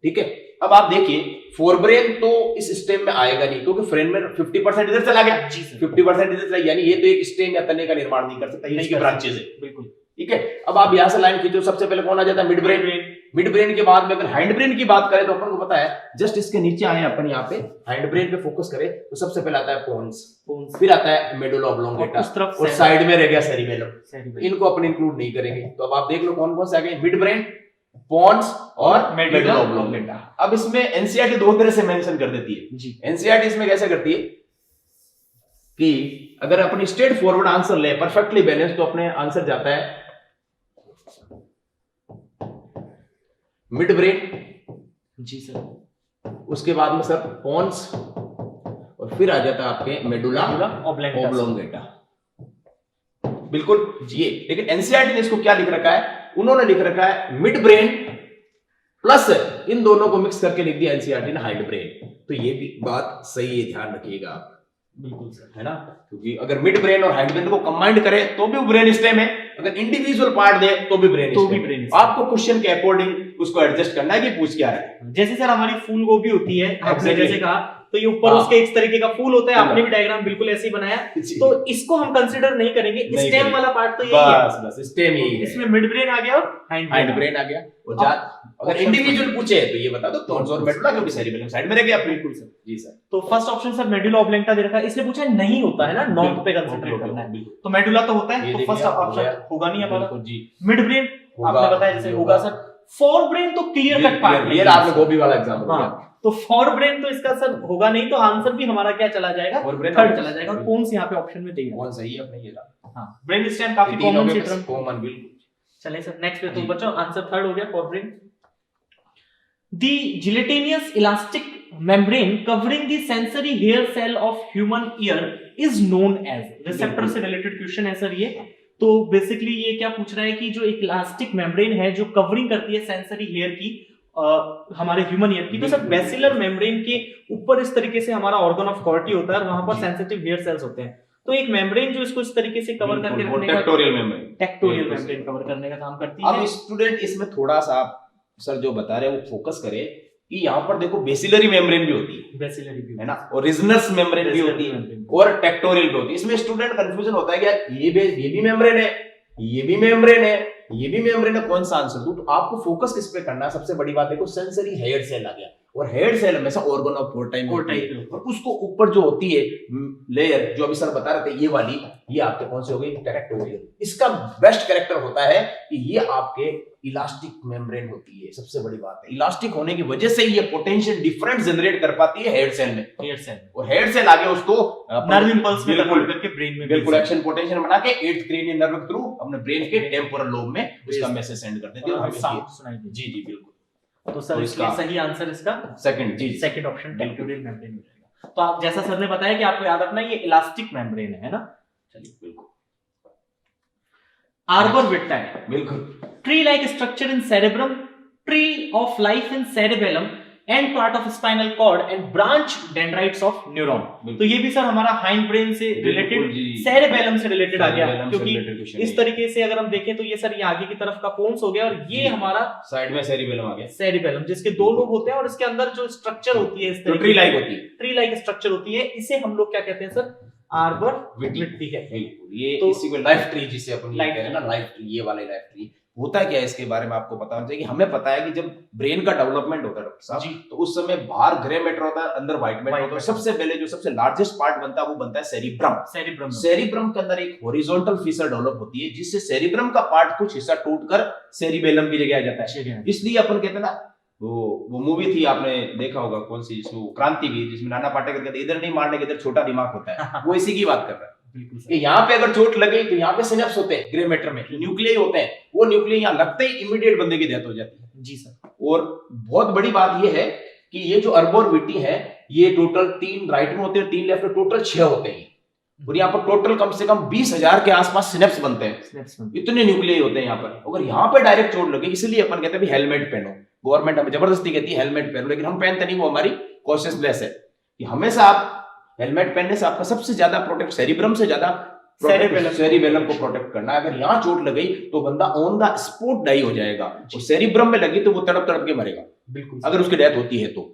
ठीक है, अब आप देखिए फोर ब्रेन तो इस स्टेम में आएगा नहीं क्योंकि फ्रेम में 50% इधर चला गया, 50% इधर चला, यानी ये तो एक स्टेम या तने का निर्माण नहीं कर सकता, इसकी ब्रांचेस है बिल्कुल। ठीक है, अब आप यहां से लाइन खींचो, सबसे पहले कौन आ जाता है? Mid brain. मिड ब्रेन के बाद में अगर हाइंड ब्रेन की बात करें तो अपन को पता है जस्ट इसके नीचे आए अपन यहाँ पे हाइंड ब्रेन पे फोकस करें तो सबसे पहले आता है पोन्स, फिर आता है मेडुला ऑब्लोंगेटा और साइड में रह गया सेरिबेलम। इनको अपन इंक्लूड नहीं करेंगे। तो अब आप देख लो कौन कौन से आ गए, मिड ब्रेन, पोन्स और मेडुला ऑब्लोंगेटा। अब इसमें एनसीईआरटी दो तरह से मेंशन कर देती है जी। एनसीईआरटी इसमें कैसे करती है कि अगर अपन स्ट्रेट फॉरवर्ड आंसर ले परफेक्टली बैलेंस तो अपने आंसर जाता है मिड ब्रेन जी सर, उसके बाद में सर पोन्स और फिर आ जाता है आपके मेडुला ऑब्लोंगेटा। बिल्कुल ये, लेकिन एनसीईआरटी ने इसको क्या लिख रखा है? उन्होंने लिख रखा है मिड ब्रेन प्लस इन दोनों को मिक्स करके लिख दिया एनसीईआरटी ने हाइंड ब्रेन। तो ये भी बात सही है, ध्यान रखिएगा आप। बिल्कुल सर, है ना, क्योंकि अगर मिड ब्रेन और हाइंड ब्रेन को कंबाइंड करें तो भी ब्रेन स्टेम है, अगर इंडिविजुअल पार्ट दे तो भी ब्रेन स्टेम। आपको क्वेश्चन के अकॉर्डिंग उसको एडजस्ट करना है कि पूछ क्या रहा है। जैसे सर हमारी फूल गोभी होती है, आपने जैसे कहा, तो ये ऊपर उसके इस तरीके का फूल होता है, आपने भी डायग्राम बिल्कुल ऐसे ही बनाया, तो इसको हम कंसीडर नहीं करेंगे। स्टेम वाला पार्ट तो यही है, बस स्टेम ही है। इसमें मिड ब्रेन आ गया और हाइंड ब्रेन आ गया। और अगर इंडिविजुअल पूछे तो ये बता दो पोन्स और मेडुला, क्योंकि सेरिबेलम साइड में रह गया। बिल्कुल सर, जी सर। तो first option sir medulla oblongata दे रखा है, इसलिए पूछा नहीं होता है ना, नॉट पे कंसीडर करना है। तो मेडुला तो होता है, तो फर्स्ट ऑप्शन होगा नहीं हमारा जी। मिड ब्रेन आपने बताया जैसे होगा सर। फोर ब्रेन तो क्लियर कट पार्ट है, ये आपने गोभी वाला एग्जांपल दिया, तो फोर ब्रेन तो इसका सर होगा नहीं, तो आंसर भी हमारा क्या चला जाएगा? थर्ड चला जाएगा। और कौन सी यहाँ पे ऑप्शन में देगा? कौन सही है अपने ये रहा। हां, ब्रेन स्टेम काफी कॉमन सी टर्म, कॉमन बिल्कुल। चलिए सर नेक्स्ट पे, तो बच्चों आंसर थर्ड हो गया fore brain. The gelatinous elastic membrane covering the sensory hair cell of human ear is known as, receptor से रिलेटेड क्वेश्चन है सर ये। तो बेसिकली ये क्या पूछ रहा है कि जो एक इलास्टिक मेम्ब्रेन है जो कवरिंग करती है सेंसरी हेयर की, हमारे ह्यूमन ईयर की, तो सर बेसिलर मेम्ब्रेन के ऊपर इस तरीके से हमारा ऑर्गन ऑफ कॉर्टी होता है और वहां पर सेंसिटिव हेयर सेल्स होते हैं। तो एक मेम्ब्रेन जो इसको इस तरीके से कवर करके रखने का, टेक्टोरियल मेम्ब्रेन कवर करने का काम करती है। अब स्टूडेंट इसमें थोड़ा सा सर जो बता रहे हैं वो फोकस करे कि यहाँ पर देखो बेसिलरी मेम्ब्रेन भी होती है, बेसिलरी भी है ना, और रिजनस मेम्ब्रेन भी होती है और टेक्टोरियल भी होती है। इसमें स्टूडेंट कंफ्यूजन होता है कि यार ये भी मेम्ब्रेन है, ये भी मेम्ब्रेन है, ये भी मेम्ब्रेन है, कौन सा आंसर दूं? तो आपको फोकस किस पे करना है? सबसे बड़ी बात देखो, सेंसरी हेयर सेल आ गया, और हेयर सेल हमेशा ऑर्गन ऑफ पोर्टाइम होती है, और उसको ऊपर जो होती है लेयर, जो अभी सर बता रहे थे, ये वाली, ये आपके कौन सी हो गई? टेक्टोरियल। इसका बेस्ट कैरेक्टर होता है कि ये आपके इलास्टिक मेम्ब्रेन होती है। सबसे बड़ी बात है इलास्टिक होने की वजह से ये पोटेंशियल डिफरेंस जनरेट कर पाती है हेयर सेल में, और हेयर सेल आगे उसको नर्व इंपल्स में कन्वर्ट करके ब्रेन में बिल्कुल एक्शन पोटेंशियल बना के 8th क्रेनियल नर्व के थ्रू अपने ब्रेन के टेम्पोरल लोब में उसका मैसेज सेंड कर देती है और हमें साउंड सुनाई देती है। जी जी बिल्कुल। तो सर इसका सही आंसर इसका सेकंड, जी सेकंड ऑप्शन टेक्टोरियल मेम्ब्रेन हो जाएगा। तो आप जैसा सर ने बताया कि आपको याद रखना ये इलास्टिक मेम्ब्रेन है ना। चलिए बिल्कुल। आर्बर विट्टा, बिल्कुल। Tree like structure in cerebrum, tree of life in cerebellum, and part of spinal cord and branch dendrites of neuron. तो ये भी सर हमारा हाइंड ब्रेन से रिलेटेड, सेरेबेलम से रिलेटेड आ गया, क्योंकि इस तरीके से अगर हम देखें तो ये सर ये आगे की तरफ का पोन्स हो गया और ये हमारा साइड में सेरिबेलम आ गया, सेरिबेलम जिसके दो लोब होते हैं और इसके अंदर जो स्ट्रक्चर होती है इस तरीके ट्री लाइक होती है, ट्री लाइक स्ट्रक्चर होती है, इसे हम लोग क्या कहते हैं सर? आर्बर विट्टी है। ये इसी को लाइफ ट्री जिसे अपन कह रहे हैं ना, लाइफ ट्री, ये वाले लाइफ ट्री होता क्या है इसके बारे में आपको पता होना चाहिए कि हमें पता है कि जब ब्रेन का डेवलपमेंट होता है डॉक्टर साहब, जी। तो उस समय बाहर ग्रे मैटर होता है, अंदर व्हाइट मैटर होता है। सबसे पहले जो सबसे लार्जेस्ट पार्ट बनता है वो बनता है सेरिब्रम। सेरिब्रम के अंदर एक हॉरिजॉन्टल फीचर डेवलप होती है, जिससे सेरिब्रम का पार्ट कुछ हिस्सा टूटकर सेरिबेलम की जगह आ जाता है। इसलिए अपन कहते हैं ना, वो मूवी थी आपने देखा होगा, कौन सी, जिसमें क्रांतिवीर, जिसमें नाना पाटेकर कहते इधर नहीं मारने के इधर छोटा दिमाग होता है, वो इसी की बात कर रहा है। कि यहाँ पे अगर चोट लगे तो यहाँ पे सिनेप्स होते हैं ग्रे मैटर में, न्यूक्लियस होते हैं, वो न्यूक्लियस यहाँ लगते ही इमीडिएट बंदे की डेथ हो जाती है। जी सर। और बहुत बड़ी बात ये है कि ये जो अर्बोरविटी है, ये टोटल 3 राइट में होते हैं, 3 लेफ्ट में, टोटल 6 होते हैं। और यहाँ पर टोटल कम से कम 20,000 के आसपास सिनेप्स बनते हैं, इतने न्यूक्लियस होते हैं यहाँ पर। अगर यहाँ पे डायरेक्ट चोट लगे, इसलिए अपन कहते हैं हेलमेट पहनो। गवर्नमेंट हमें जबरदस्ती कहती है हेलमेट पहनो, लेकिन हम पहनते नहीं, वो हमारी कॉशियसनेस है कि हमेशा आप हेलमेट पहनने से आपका सबसे ज्यादा प्रोटेक्ट सेरिब्रम से ज्यादा सेरिबेलम को प्रोटेक्ट करना है। अगर यहाँ चोट लगी तो बंदा ऑन द स्पॉट डाई हो जाएगा, और सेरिब्रम में लगी तो वो तड़प तड़प के मरेगा, बिल्कुल, अगर उसकी डेथ होती है तो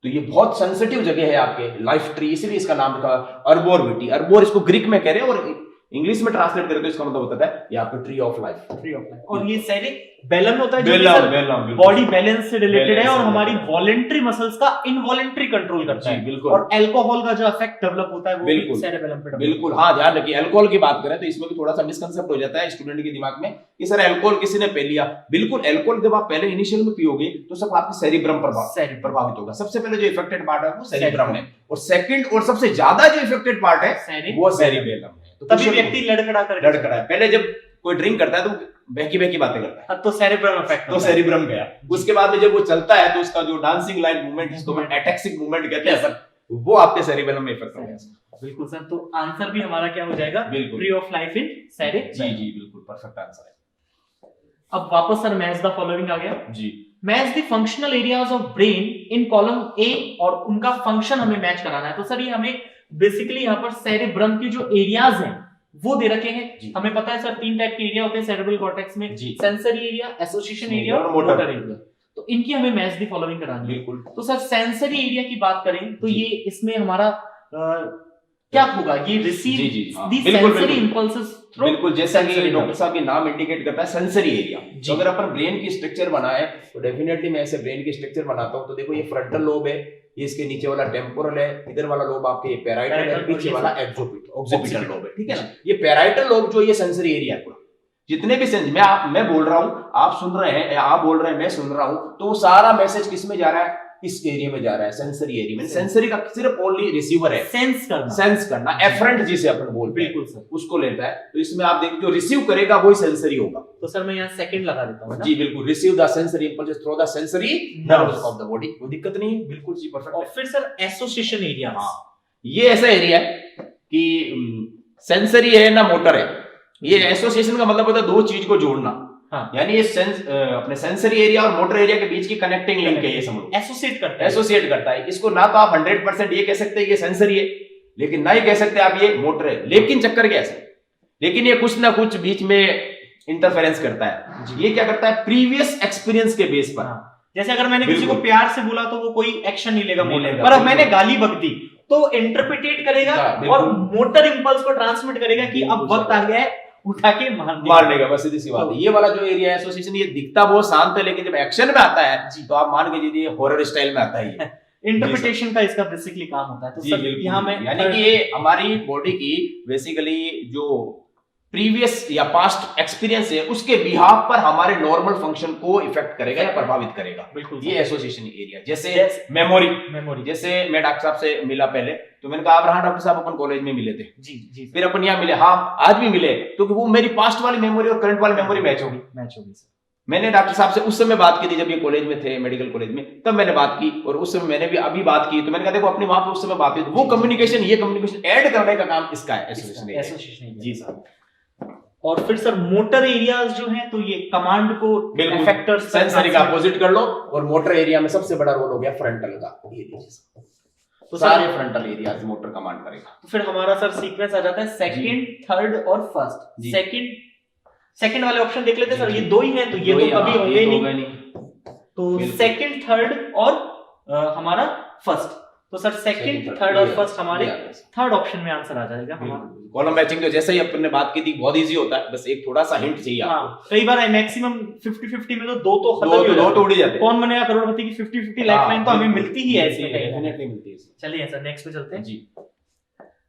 ये बहुत सेंसिटिव जगह है आपके लाइफ ट्री, इसलिए इसका नाम रखा अर्बोरविटी। अर्बोर इसको ग्रीक में कह रहे हैं, और इंग्लिश में ट्रांसलेट करें तो इसका मतलब होता है यहाँ पे tree of life. Tree of life. और ये सेरिबेलम होता है जो बॉडी बैलेंस से रिलेटेड है, और हमारी वॉलेंटरी मसल्स का इनवॉलेंटरी कंट्रोल करता है। बिल्कुल। और अल्कोहल का जो इफेक्ट डेवलप होता है वो सेरिबेलम पे। बिल्कुल, हाँ, ध्यान रखिए। अल्कोहल की बात करें तो इसमें भी थोड़ा सा मिसकंसेप्ट हो जाता है स्टूडेंट के दिमाग में कि सर अल्कोहल किसी ने पी लिया। बिल्कुल, अल्कोहल जब आप पहले इनिशियल में पियोगे तो सब आपके सेरिब्रम प्रभावित होगा। सबसे पहले जो इफेक्टेड पार्ट है वो सेरिब्रम है, और सेकंड और सबसे ज्यादा जो इफेक्टेड पार्ट है वो सेरिबेलम है। तो तभी व्यक्ति लड़खड़ा है। पहले जब कोई ड्रिंक करता है तो बहकी बहकी बातें करता है, तो सेरिब्रम इफेक्ट, तो सेरिब्रम गया। उसके बाद में जब वो चलता है तो उसका जो डांसिंग लाइन मूवमेंट, जिसको हम एटैक्सिक मूवमेंट कहते हैं सर, वो आपके सेरिबेलम में इफेक्ट हो गया। बिल्कुल सर, तो आंसर भी हमारा क्या हो जाएगा? Tree of life in cerebellum. जी, बिल्कुल परफेक्ट आंसर है। अब वापस सर मैच द फॉलोइंग आ गया जी। Match the functional areas of brain in column A, और उनका फंक्शन हमें मैच कराना है। तो सर ये हमें बेसिकली यहाँ पर सेरिब्रम के जो एरियाज हैं वो दे रखे हैं। हमें पता है सर 3 टाइप के एरिया होते हैं सेरेब्रल कॉर्टेक्स में, सेंसरी एरिया, एसोसिएशन एरिया और मोटर एरिया। तो इनकी हमें मैच द फॉलोइंग करानी है। बिल्कुल। तो सर सेंसरी एरिया की बात करें तो ये इसमें हमारा क्या होगा? ये रिसीव द सेंसरी इंपल्सेस। बिल्कुल, जैसा कि डॉक्टर साहब के नाम इंडिकेट करता है सेंसरी एरिया। तो अगर अपन ब्रेन की स्ट्रक्चर बनाए तो डेफिनेटली मैं ऐसे ब्रेन की स्ट्रक्चर बनाता हूं तो देखो ये फ्रंटल लोब है, ये इसके नीचे वाला टेम्पोरल है, इधर वाला लोब आपके पैराइटल है, पीछे वाला ऑक्सीपिटल लोब है, ठीक है ना। ये पैराइटल लोब जो ये सेंसरी एरिया है पूरा, जितने भी सेंस मैं बोल रहा हूं, आप सुन रहे हैं, आप बोल रहे हैं, मैं सुन रहा हूं, तो वो सारा मैसेज किस में जा रहा है? इस एरिया में जा रहा है, सेंसरी एरिया में। सेंसरी का सिर्फ ओनली रिसीवर है, सेंस करना एफरेंट जिसे अपन बोलते हैं, बिल्कुल सर, उसको लेता है। तो इसमें आप देखिए जो रिसीव करेगा वही सेंसरी होगा। तो सर मैं यहाँ सेकंड लगा देता हूँ जी। बिल्कुल, receive the sensory impulse through the sensory nerves of the body, कोई दिक्कत नहीं है, बिल्कुल जी परफेक्ट। और फिर सर एसोसिएशन एरिया, ये ऐसा एरिया है कि सेंसरी है ना मोटर है। ये एसोसिएशन का मतलब होता है दो चीज को जोड़ना। हाँ। यानी ये अपने सेंसरी एरिया और मोटर एरिया के बीच की कनेक्टिंग लिंक है, ये समझो, एसोसिएट करता है। इसको ना तो आप 100% ये कह सकते हैं ये सेंसरी है, लेकिन ना ही कह सकते आप ये मोटर है। लेकिन चक्कर क्या है, लेकिन ये कुछ ना कुछ बीच में इंटरफेरेंस करता है। ये क्या करता है? प्रीवियस एक्सपीरियंस के बेस पर। जैसे अगर मैंने किसी को प्यार से बोला तो वो कोई एक्शन नहीं लेगा, पर अब मैंने गाली बक दी तो इंटरप्रिटेट करेगा और मोटर इंपल्स को ट्रांसमिट करेगा कि अब वक्त आ गया है उठा के मारने का। बस सीधी सी बात है। ये वाला जो एरिया है एसोसिएशन, ये दिखता बहुत शांत है, लेकिन जब एक्शन में आता है तो आप मान के चलिए हॉरर स्टाइल में आता है। इंटरप्रिटेशन का इसका बेसिकली काम होता है। तो सर यहाँ में यानी कि ये हमारी बॉडी की बेसिकली जो प्रीवियस या पास्ट एक्सपीरियंस है उसके बिहाफ पर हमारे नॉर्मल फंक्शन को इफेक्ट करेगा या प्रभावित करेगा। बिल्कुल, ये एसोसिएशन एरिया। जैसे मेमोरी, जैसे मैं डॉक्टर साहब से मिला पहले तो मैंने कहा हाँ डॉक्टर साहब अपन कॉलेज में मिले थे जी, फिर अपन यहाँ मिले, हाँ आज भी मिले, क्योंकि वो मेरी पास्ट वाली मेमोरी और करंट वाली मेमोरी मैच होगी। मैंने डॉक्टर साहब से उस समय बात की थी जब ये कॉलेज में थे, मेडिकल कॉलेज में, तब मैंने बात की, और उस समय मैंने भी अभी बात की, तो मैंने कहा देखो अपनी वहां पे उस समय बात की, वो कम्युनिकेशन ये कम्युनिकेशन ऐड करने का काम इसका है, एसोसिएशन जी साहब। और फिर सर मोटर एरियाज जो हैं तो ये कमांड को इफेक्टर्स सेंसरी का अपोजिट कर लो, और मोटर एरिया में सबसे बड़ा रोल हो गया फ्रंटल का। ये लीजिए तो सारे फ्रंटल एरियाज मोटर कमांड करेगा। तो फिर हमारा सर सीक्वेंस आ जाता है सेकंड, थर्ड और फर्स्ट। सेकंड वाले ऑप्शन देख लेते हैं सर, ये दो ही हैं तो ये तो कभी होंगे नहीं। तो सेकंड, थर्ड और हमारा फर्स्ट। तो सर सेकंड, थर्ड और फर्स्ट हमारे थर्ड ऑप्शन में आंसर आ जाएगा हमारा। कॉलम मैचिंग तो जैसे ही अपन ने बात की थी बहुत इजी होता है, बस एक थोड़ा सा हिंट चाहिए आपको। हाँ, कई बार मैक्सिमम 50-50 में तो दो तो खत्म ही हो दो जाते तो उड़ ही जाते हैं। कौन बनेगा करोड़पति की 50-50 लाइफ लाइन तो हमें मिलती ही है इसमें कहीं ना कहीं। डेफिनेटली मिलती है। चलिए सर नेक्स्ट पे चलते हैं जी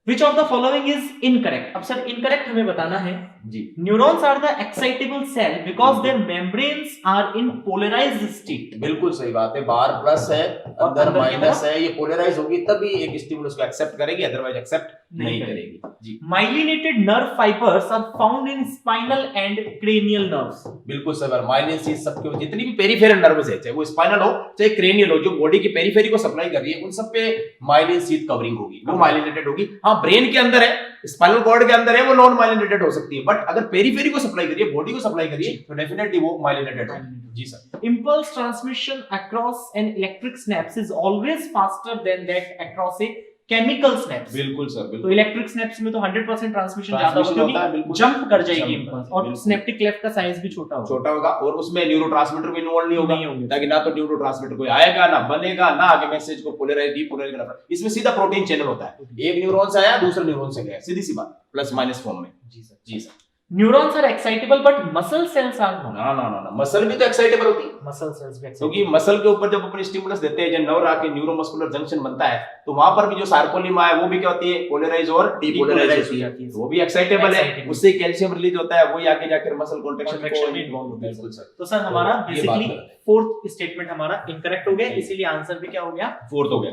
Which of the following is incorrect? अब सर इनकरेक्ट हमें बताना है। जी Neurons are the excitable cell because their membranes are in polarized state. बिल्कुल सही बात है। बाहर प्लस है, अंदर अंदर माइनस है, ये पोलराइज होगी तभी एक स्टिमुलस को एक्सेप्ट करेगी, अदरवाइज एक्सेप्ट नहीं करेगी। जी Myelinated nerve fibers are found in spinal and cranial nerves. बिल्कुल सही। माइलिन शीथ सबके जितनी भी पेरिफेरल नर्व्स है, चाहे वो स्पाइनल हो चाहे क्रेनियल हो, जो बॉडी की पेरिफेरी को सप्लाई कर रही है, उन सब पे माइलिन शीथ कवरिंग होगी, वो माइलिनेटेड होगी। हाँ, ब्रेन के अंदर है, स्पाइनल कॉर्ड के अंदर है, वो नॉन माइलिनेटेड हो सकती है, बट अगर पेरिफेरी को सप्लाई करिए, बॉडी को सप्लाई करिए, तो डेफिनेटली वो माइलिनेटेड होगी। जी sir. Impulse transmission across an electric synapse is always faster than that across a chemical synapse. बिल्कुल सर, तो बिल्कुल। इलेक्ट्रिक स्नैप्स में तो 100% ट्रांसमिशन ज्यादा होगा होता है, क्योंकि बिल्कुल। जंप कर जाएगी Jump इंपल्स, कर- और बिल्कुल। सिनेप्टिक क्लेफ्ट का साइज भी छोटा होगा। छोटा होगा और उसमें न्यूरोट्रांसमीटर भी इन्वॉल्व नहीं नहीं होगा, होंगे। ताकि ना तो न्यूरोट्रांसमीटर कोई आएगा, ना बनेगा, ना आगे मैसेज को पोलराइज डीपोलराइज करना। इसमें सीधा प्रोटीन चैनल होता है, एक न्यूरॉन से आया दूसरे न्यूरॉन से गया, सीधी सी बात, प्लस माइनस फॉर्म में। जी सर। जी sir. Neurons are excitable but muscle cells are not. ना ना ना ना, मसल भी तो एक्साइटेबल होती है, मसल सेल्स भी क्योंकि मसल के ऊपर जब अपन स्टिमुलस देते हैं, जब नर्व आके न्यूरोमस्कुलर जंक्शन बनता है, तो वहां पर भी जो सार्कोलिमा है वो भी क्या होती है, पोलराइज और डीपोलराइज होती है, वो भी एक्साइटेबल है, उससे कैल्शियम रिलीज होता है, वही आगे जाकर मसल कॉन्ट्रैक्शन में इन्वॉल्व होता है। बिल्कुल सर। तो सर हमारा ये बेसिकली बात है। फोर्थ स्टेटमेंट हमारा इनकरेक्ट हो गया, इसीलिए आंसर भी क्या हो गया, फोर्थ हो गया।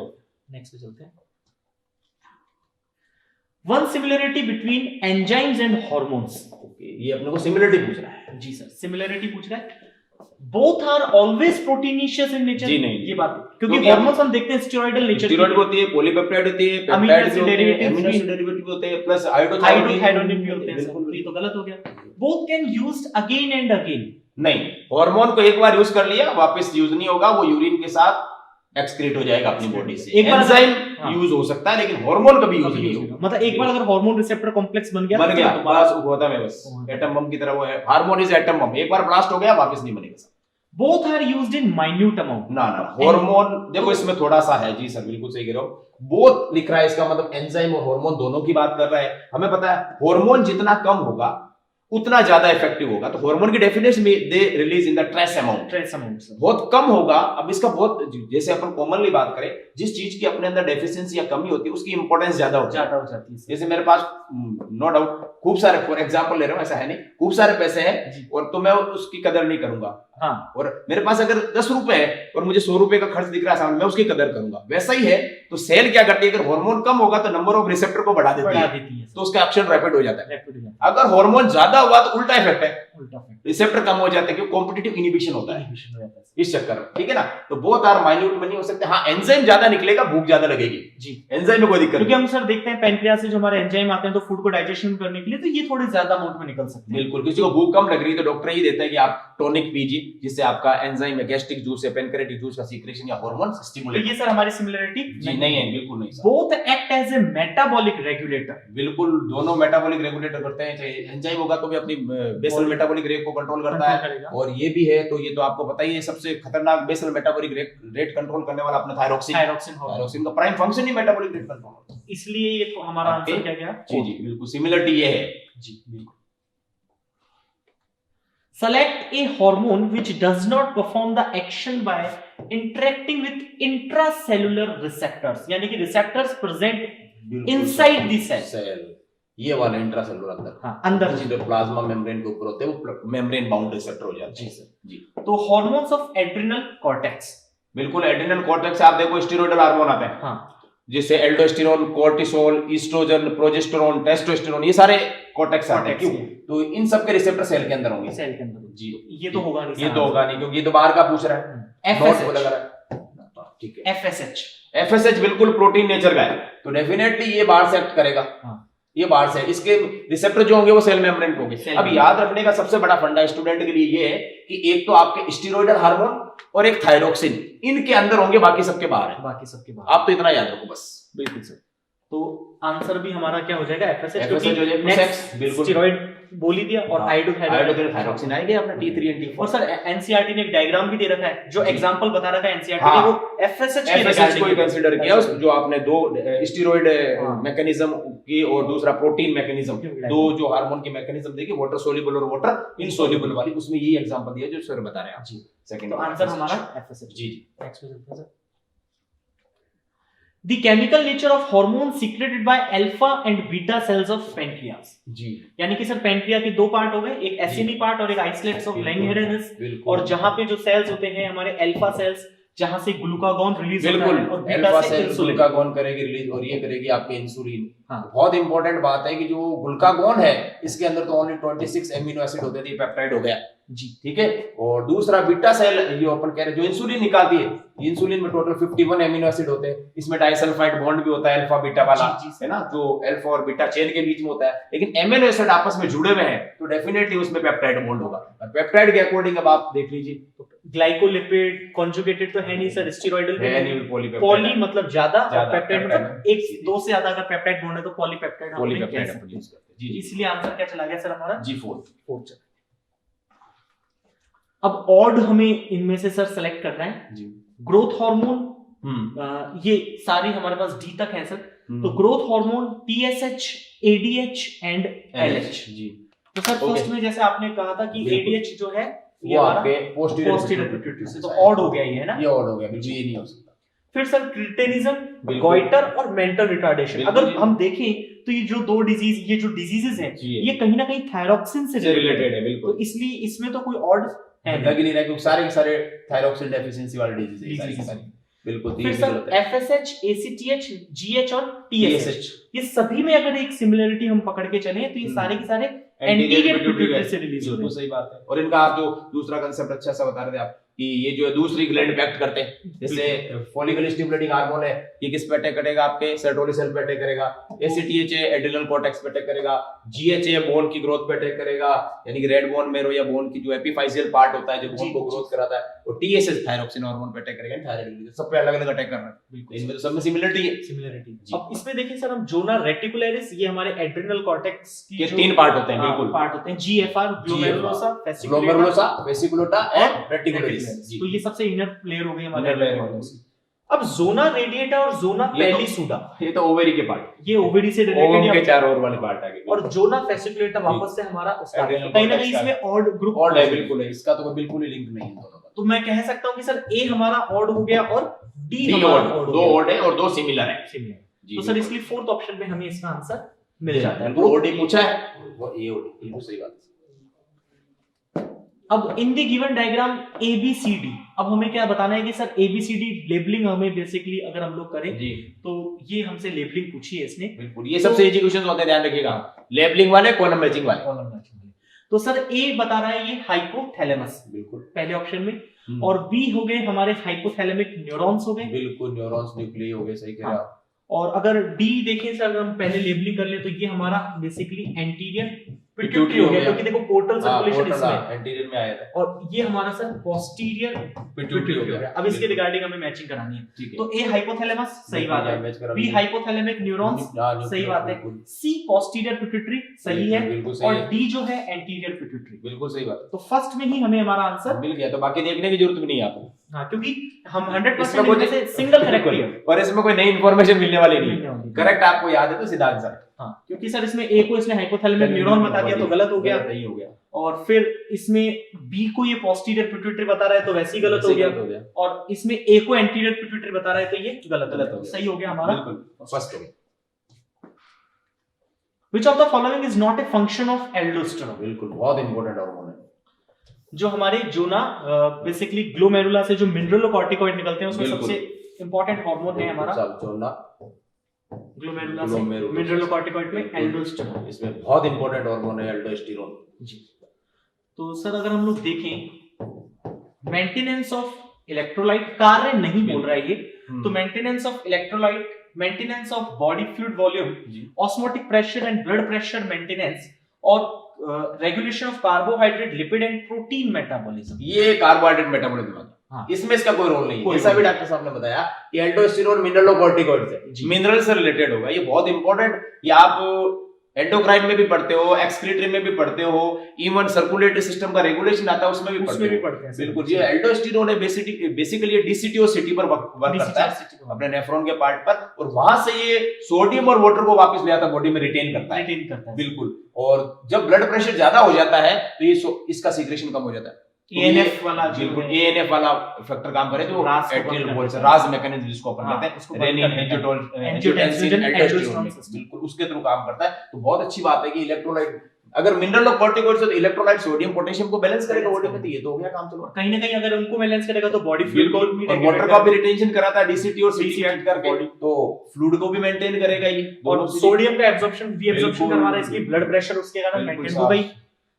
नेक्स्ट पे चलते हैं। One similarity between enzymes and hormones. ये अपने को सिमिलरिटी पूछ रहा है। जी सर, सिमिलरिटी पूछ रहा है। Both are always proteinaceous in nature. जी नहीं, ये बात है, क्योंकि क्योंकि हार्मोन्स हम देखते हैं स्टेरॉइडल नेचर स्टेरॉइड होती है, पॉलीपेप्टाइड होती है, अमीनो पेप्टाइड एसिड होते हैं, डेरिवेटिव्स अमीनो भी- एसिड डेरिवेटिव होते हैं, प्लस हाइड्रोथायरोनिन भी होते हैं। बिल्कुल। तो ये तो गलत हो गया। Both can used again and again. नहीं, हार्मोन को एक बार यूज कर लिया, वापस यूज नहीं होगा, वो यूरिन के साथ एक्सक्रीट हो जाएगा अपनी बॉडी से। एक बार एंजाइम हाँ। यूज हो सकता है, लेकिन हार्मोन कभी यूज नहीं होगा। मतलब एक बार अगर हार्मोन रिसेप्टर कॉम्प्लेक्स बन गया बन गया तो बस, वो होता है बस, हाँ। एटम बम की तरह वो है। हार्मोन इज एटम बम, एक बार ब्लास्ट हो गया वापस नहीं बनेगा। Both are used in minute amount. ना ना, हार्मोन देखो इसमें थोड़ा सा है। जी सर, बिल्कुल सही कह रहे हो। बोथ लिख रहा है, इसका मतलब एंजाइम और हार्मोन दोनों की बात कर रहा है। हमें पता है हार्मोन जितना कम होगा उतना ज्यादा इफेक्टिव होगा, तो हार्मोन की डेफिनेशन में they release in the trace amount. Trace amount बहुत कम होगा। अब इसका बहुत, जैसे अपन कॉमनली बात करें, जिस चीज की अपने अंदर डेफिशिएंसी या कमी होती है उसकी इंपॉर्टेंस ज्यादा होती है। ज्यादा हो जाती है। जैसे मेरे पास नो डाउट खूब सारे, फॉर एग्जांपल ले रहा हूं, ऐसा है नहीं, खूब सारे पैसे हैं और तो मैं उसकी कदर नहीं करूंगा। हाँ। और मेरे पास अगर 10 रुपए है और मुझे 100 रुपए का खर्च दिख रहा है सामने, मैं उसकी कदर करूंगा। वैसा ही है, तो सेल क्या करती है, अगर हार्मोन कम होगा तो नंबर ऑफ रिसेप्टर को बढ़ा देती है, तो उसका एक्शन रैपिड हो जाता है। अगर हार्मोन ज्यादा हुआ तो उल्टा इफेक्ट है, रिसेप्टर कम हो जाते हैं, क्योंकि कॉम्पिटिटिव इनिबिशन होता है इस चक्कर में। ठीक है ना, तो बोथ आर माइन्यूट में नहीं हो सकते। हाँ, एंजाइम ज्यादा निकलेगा, भूख ज्यादा लगेगी। जी, एंजाइम में कोई दिक्कत क्योंकि नहीं। हम सर देखते हैं पैनक्रियास से जो हमारे एंजाइम आते हैं तो फूड को डाइजेशन करने के लिए, तो ये थोड़े ज्यादा अमाउंट में निकल सकते हैं। बिल्कुल, किसी को भूख कम लग रही है तो डॉक्टर ही देता है कि आप टॉनिक पीजिए, जिससे आपका एंजाइम या गैस्ट्रिक जूस या पेनक्रियाटिक जूस का सीक्रेशन या हार्मोन तो स्टिमुलेट। ये सर हमारी सिमिलरिटी जी नहीं है, बिल्कुल नहीं sir. Both act as a metabolic regulator. बिल्कुल, दोनों मेटाबॉलिक रेगुलेटर करते हैं। चाहे एंजाइम होगा तो भी अपनी बेसल मेटाबॉलिक रेट को कंट्रोल करता है, और ये भी है तो ये तो आपको पता ही है, सबसे खतरनाक बेसल मेटाबॉलिक रेट कंट्रोल करने वाला अपना थायरोक्सिन। थायरोक्सिन का प्राइम फंक्शन ही मेटाबॉलिक रेट कंट्रोल, इसलिए ये तो हमारा आंसर क्या गया। जी जी बिल्कुल, सिमिलरिटी ये है। जी बिल्कुल। Select a hormone which does not perform the action by interacting with intracellular receptors, यानी कि receptors present inside the cell। ये वाला इंट्रासेलुलर अंदर, हाँ, अंदर जो प्लाज्मा मेम्ब्रेन के ऊपर होते हैं वो मेम्ब्रेन बाउंड रिसेप्टर हो जाते हैं। जी सर। जी, तो हार्मोन्स ऑफ एड्रिनल कॉर्टेक्स। बिल्कुल, एड्रिनल कॉर्टेक्स आप देखो, स्टेरॉइडल हार्मोन आते हैं, हाँ, जैसे aldosterone, cortisol, oestrogen, progesterone, testosterone, ये सारे कॉर्टेक्स आते हैं। क्यों? तो इन सब के रिसेप्टर सेल के अंदर होंगे। सेल के अंदर। जी, ये तो होगा नहीं, ये तो होगा नहीं, क्योंकि ये तो बाहर का पूछ रहा है। FSH। नोट लगा रहा है। ठीक है, FSH। FSH बिल्कुल प्रोटीन नेचर का है, तो डेफिनेटली ये बाहर से एक्ट करेगा। हाँ। ये बाहर से, इसके रिसेप्टर जो होंगे वो सेल मेम्ब्रेन पे होंगे। अब याद रखने का सबसे बड़ा फंडा स्टूडेंट के लिए ये है कि एक तो आपके स्टेरॉइडल हार्मोन और एक थायरोक्सिन, इनके अंदर होंगे, बाकी सबके बाहर है। बाकी सबके बाहर। आप तो इतना याद रखो बस। बिल्कुल सर। तो आंसर भी हमारा क्या हो जाएगा एफएसएच, FSH हो जाएगा, नेक्स्ट बिल्कुल। स्टेरॉइड बोल ही दिया और आयोडोथायरोक्सिन आएंगे अपना T3 एंड T4। और सर एनसीईआरटी ने एक डायग्राम भी दे रखा है जो जी। एग्जांपल बता रखा है एनसीईआरटी हाँ। ने, वो एफएसएच के FSH को ही कंसीडर किया, उस जो आपने दो स्टेरॉइड हाँ। मैकेनिज्म की और दूसरा प्रोटीन मैकेनिज्म, दो जो हार्मोन की मैकेनिज्म देखी, वाटर सोल्यूबल और वाटर इनसोल्यूबल वाली, उसमें यही एग्जांपल दिया जो सर बता रहे हैं आप। जी। सेकंड तो आंसर हमारा एफएसएच। जी जी। Next question sir. The chemical nature of hormones secreted by alpha and beta cells of pancreas। जी यानी कि सर पेनक्रिया के दो पार्ट हो गए, एक एसिनी पार्ट और एक आइसोलेट्स ऑफ लैंगहेडनस। बिल्कुल। और जहां पे जो सेल्स होते हैं हमारे अल्फा सेल्स, जहां से ग्लूकागॉन रिलीज होता बिल्कुल, है, और बीटा अल्फा से सेल इंसुलिन। ग्लूकागॉन करेगी रिलीज और ये करेगी आपके इंसुलिन। हाँ। बहुत इंपॉर्टेंट बात है कि जो ग्लूकागॉन है इसके अंदर तो ओनली 26 एमिनो एसिड होते थे, पेप्टाइड हो गया जी। ठीक है। और दूसरा बीटा सेल जो अपन कह रहे हैं जो इंसुलिन निकालती है, इंसुलिन में टोटल 51 एमिनो एसिड होते हैं, इसमें डाइसल्फाइड बॉन्ड भी होता है अल्फा बीटा वाला, जी, है ना, जो अल्फा और बीटा चेन के बीच में होता है। लेकिन एमिनो एसिड आपस में जुड़े हुए हैं तो डेफिनेटली उसमें पेप्टाइड बॉन्ड होगा। और पेप्टाइड के अकॉर्डिंग अब आप देख लीजिए, ग्लाइकोलिपिड कॉन्जुगेटेड तो है नहीं सर, स्टेरॉइडल है नहीं पॉलीपेप्टाइड, पॉली मतलब ज्यादा और ज्यादा, पेप्टाइड मतलब पेप्टाइड। एक दो से ज्यादा अगर पेप्टाइड बॉन्ड है तो पॉलीपेप्टाइड हम पॉलीपेप्टाइड कह अपन सकते यूज हैं। करते हैं। जी इसलिए आंसर क्या चला गया सर हमारा G4। अब ऑड हमें इनमें से सर सेलेक्ट करना है। जी ग्रोथ हार्मोन, ये सारी हमारे पास डी तक है सर। तो growth hormone TSH, ADH and LH. जी तो सर Okay. फर्स्ट में जैसे आपने कहा था कि बिल्कुल। एडीएच जो है ये वो हमारा आपके पोस्टीरियर पोस्टीरियर पिट्यूटरी पिट्यूटरी से, से तो आया। ऑड हो गया ये है ना। ये ऑड हो गया, बिल्कुल ये नहीं हो सकता। फिर सर क्रिटेनिज्म, बिल्कुल। गॉइटर और मेंटल रिटार्डेशन। बिल्कुल अगर जी। हम देखें तो ये जो दो डिजीज, ये जो डिजीजेस हैं जी। ये कहीं ना कहीं थायरॉक्सिन से से रिलेटेड रिलेटेड है, तो बिल्कुल। इसलिए इसमें तो कोई ऑड है लग ही नहीं रहा क्योंकि सारे के सारे थायरॉक्सिन डेफिशिएंसी वाले डिजीज है, सारी की Diseases। सारी। बिल्कुल। तो फिर ये भी सर गलत है। एफएसएच, एसीटीएच, जीएच और टीएसएच, TSH, ये सभी में अगर एक सिमिलरिटी हम पकड़ के चले तो ये सारे के सारे एंटीरियर पिट्यूटरी से रिलीज हो रहे बिल्कुल हैं। सही बात है। और इनका आप जो दूसरा कंसेप्ट अच्छा सा बता रहे थे आप कि ये जो है दूसरी ग्लैंड पे एक्ट करते हैं, जैसे फॉलिकल स्टिमुलेटिंग हार्मोन है, ये किस पे अटैक करेगा, आपके सर्टोली सेल पे अटैक करेगा। एसीटीएच है एड्रिनल कॉर्टेक्स पे अटैक करेगा। जीएच है बोन की ग्रोथ पे अटैक करेगा, यानी कि रेड बोन मेरो या बोन की जो एपिफाइसियल पार्ट होता है जो बोन को ग्रोथ कराता है। और टीएसएच थायरोक्सिन हार्मोन पे अटैक करेगा, थायराइड ग्लैंड सब पे अलग-अलग अटैक कर रहा है। बिल्कुल इनमें तो सब में सिमिलरिटी है। सिमिलरिटी। जी। अब इसमें देखिए सर हम जोना रेटिकुलरिस, ये हमारे एड्रिनल कॉर्टेक्स की ये जो 3 पार्ट होते हैं, बिल्कुल। पार्ट होते हैं। GFR, glomerulosa, glomerulosa, fasciculata and reticularis. तो ये सबसे इनर लेयर हो गई हमारे Inner layer adrenal हो गई। cortex। अब जोना रेडिएटा और जोना ये तो- पेलिसुडा, ये तो ओवरी के पार्ट, ये ओविडी से ओवम के रिलेटेड, 4 और वाले पार्ट आ गए। और जोना फेसिकुलेटा वापस से हमारा उसका Adrenal कहीं ना cortex कहीं का इसमें ऑड ग्रुप और है, बिल्कुल है, इसका तो कोई बिल्कुल ही लिंक नहीं है दोनों का। तो मैं कह सकता हूं कि सर ए हमारा ऑड हो गया और डी डी हमारा ऑड, ऑड हो दो गया। ऑड है और दो सिमिलर है। Similar। जी, तो सर बिल्कुल। इसलिए फोर्थ ऑप्शन पे हमें इसका आंसर मिल जाता है। बिल्कुल ओडी पूछा है, वो ए ओडी, बिल्कुल सही बात है। अब इन दी गिवन डायग्राम ABCD, अब हमें क्या बताना है कि सर ABCD लेबलिंग हमें बेसिकली अगर हम लोग करें जी तो ये हमसे लेबलिंग पूछी है इसने। बिल्कुल, ये सबसे इजी क्वेश्चंस होते हैं, ध्यान रखिएगा। लेबलिंग वाले, कॉलम मैचिंग वाले। तो सर ए बता रहा है ये हाइपोथैलेमस बिल्कुल। पहले ऑप्शन में, और बी हो गए हमारे हाइपोथैलेमिक न्यूरॉन्स हो गए, बिल्कुल न्यूरॉन्स न्यूक्लियस हो गए, सही कह रहे हो आप। और अगर डी देखें सर अगर हम पहले लेबलिंग कर ले तो ये हमारा बेसिकली एंटीरियर पिट्यूटरी हो गया, क्योंकि देखो पोर्टल सर्कुलेशन इसमें, एंटीरियर में आया था, और ये हमारा सर पोस्टीरियर पिट्यूटरी हो गया। अब इसके रिगार्डिंग हमें मैचिंग करानी है। ठीक है। तो ए हाइपोथैलेमस सही बात है, बी हाइपोथैलेमिक न्यूरॉन्स सही बात है, सी पोस्टीरियर पिट्यूटरी सही है, बिल्कुल सही और है, डी जो है एंटीरियर पिट्यूटरी। बिल्कुल सही बात तो फर्स्ट में ही हमें हमारा आंसर मिल गया, तो बाकी देखने की जरूरत भी नहीं है आपको। हाँ, क्योंकि हम इसमें 100% कोई- इनमें से सिंगल करेक्ट है। और इसमें कोई नई इंफॉर्मेशन मिलने वाली नहीं, मिलने वाली। करेक्ट आपको याद है तो सीधा आंसर है। हाँ, क्योंकि सर इसमें ए को इसने हाइपोथैलेमिक न्यूरॉन बता दिया तो गलत हो गया, नहीं हो गया, और फिर इसमें बी को ये पोस्टीरियर पिट्यूटरी बता रहा है तो वैसे ही गलत हो गया, और इसमें ए को एंटीरियर पिट्यूटरी बता रहा है तो ये गलत हो गया। सही हो गया हमारा, बिल्कुल फर्स्ट हो गया। Which of the following is not a function of aldosterone. बिल्कुल बहुत इंपॉर्टेंट हार्मोन है। जो हमारे जोना बेसिकली ग्लोमेरुला से जो मिनरलोकॉर्टिकॉइड निकलते हैं उसमें बिल्कुल। सबसे इंपॉर्टेंट हार्मोन है हमारा जोना ग्लोमेरुला से मिनरलोकॉर्टिकॉइड में एल्डोस्टेरोन। इसमें बहुत इंपॉर्टेंट हार्मोन है एल्डोस्टेरोन। जी। तो सर अगर हम लोग देखें मेंटेनेंस ऑफ इलेक्ट्रोलाइट, कार्य नहीं बोल रहा है ये, तो maintenance of electrolyte, maintenance of body fluid volume, osmotic pressure and blood pressure maintenance, और regulation of carbohydrate, lipid and protein metabolism. ये कार्बोहाइड्रेट मेटाबॉलिज्म हाँ। इसमें इसका कोई रोल नहीं है। कोई जैसा रोल भी डॉक्टर साहब ने बताया कि एल्डोस्टेरोन मिनरलोकॉर्टिकॉइड्स है, जी। मिनरल से रिलेटेड होगा, ये बहुत इंपॉर्टेंट। ये आप एंडोक्राइन में भी पढ़ते हो, एक्सक्रीटरी में भी पढ़ते हो, इवन सर्कुलेटरी सिस्टम का रेगुलेशन आता है उसमें भी उसमें भी पढ़ते हो। पढ़ते हैं सर। बिल्कुल, ये एल्डोस्टेरोन है बेसिकली ये डीसीटीओ-सिटी पर वर्क करता है अपने नेफ्रॉन के पार्ट पर, और वहां से ये सोडियम और वाटर को वापस ले आता बॉडी में रिटेन करता है। रिटेन करता है बिल्कुल, और जब ब्लड प्रेशर ज्यादा हो जाता है तो ये इसका सीक्रेशन कम हो जाता है। एएनएफ वाला जो बिल्कुल है, एएनएफ वाला फैक्टर काम करे जो रास को कम एड्रिनल कर बोल देता है। राज मैकेनिज्म जिसको अपन हाँ, कहते उसको हैं, बंद रेनिन कर देता है। Angiotensin angiotensin, aldosterone aldosterone system, बिल्कुल उसके थ्रू काम करता है। तो बहुत अच्छी बात है कि इलेक्ट्रोलाइट, अगर मिनरल और कॉर्टिकॉइड्स है तो इलेक्ट्रोलाइट सोडियम पोटेशियम को बैलेंस करेगा बॉडी में, तो ये तो हो गया काम। चलो कहीं ना कहीं अगर उनको बैलेंस करेगा तो बॉडी फ्लूइड को भी और वाटर का भी रिटेंशन कराता है डीसीटी और सीटी ऐड करके, तो फ्लूइड को भी मेंटेन करेगा ये। और सोडियम का एब्जॉर्प्शन री एब्जॉर्प्शन बिल्कुल, करवा रहा है, इसकी ब्लड प्रेशर उसके कारण बिल्कुल मेंटेन हो गई।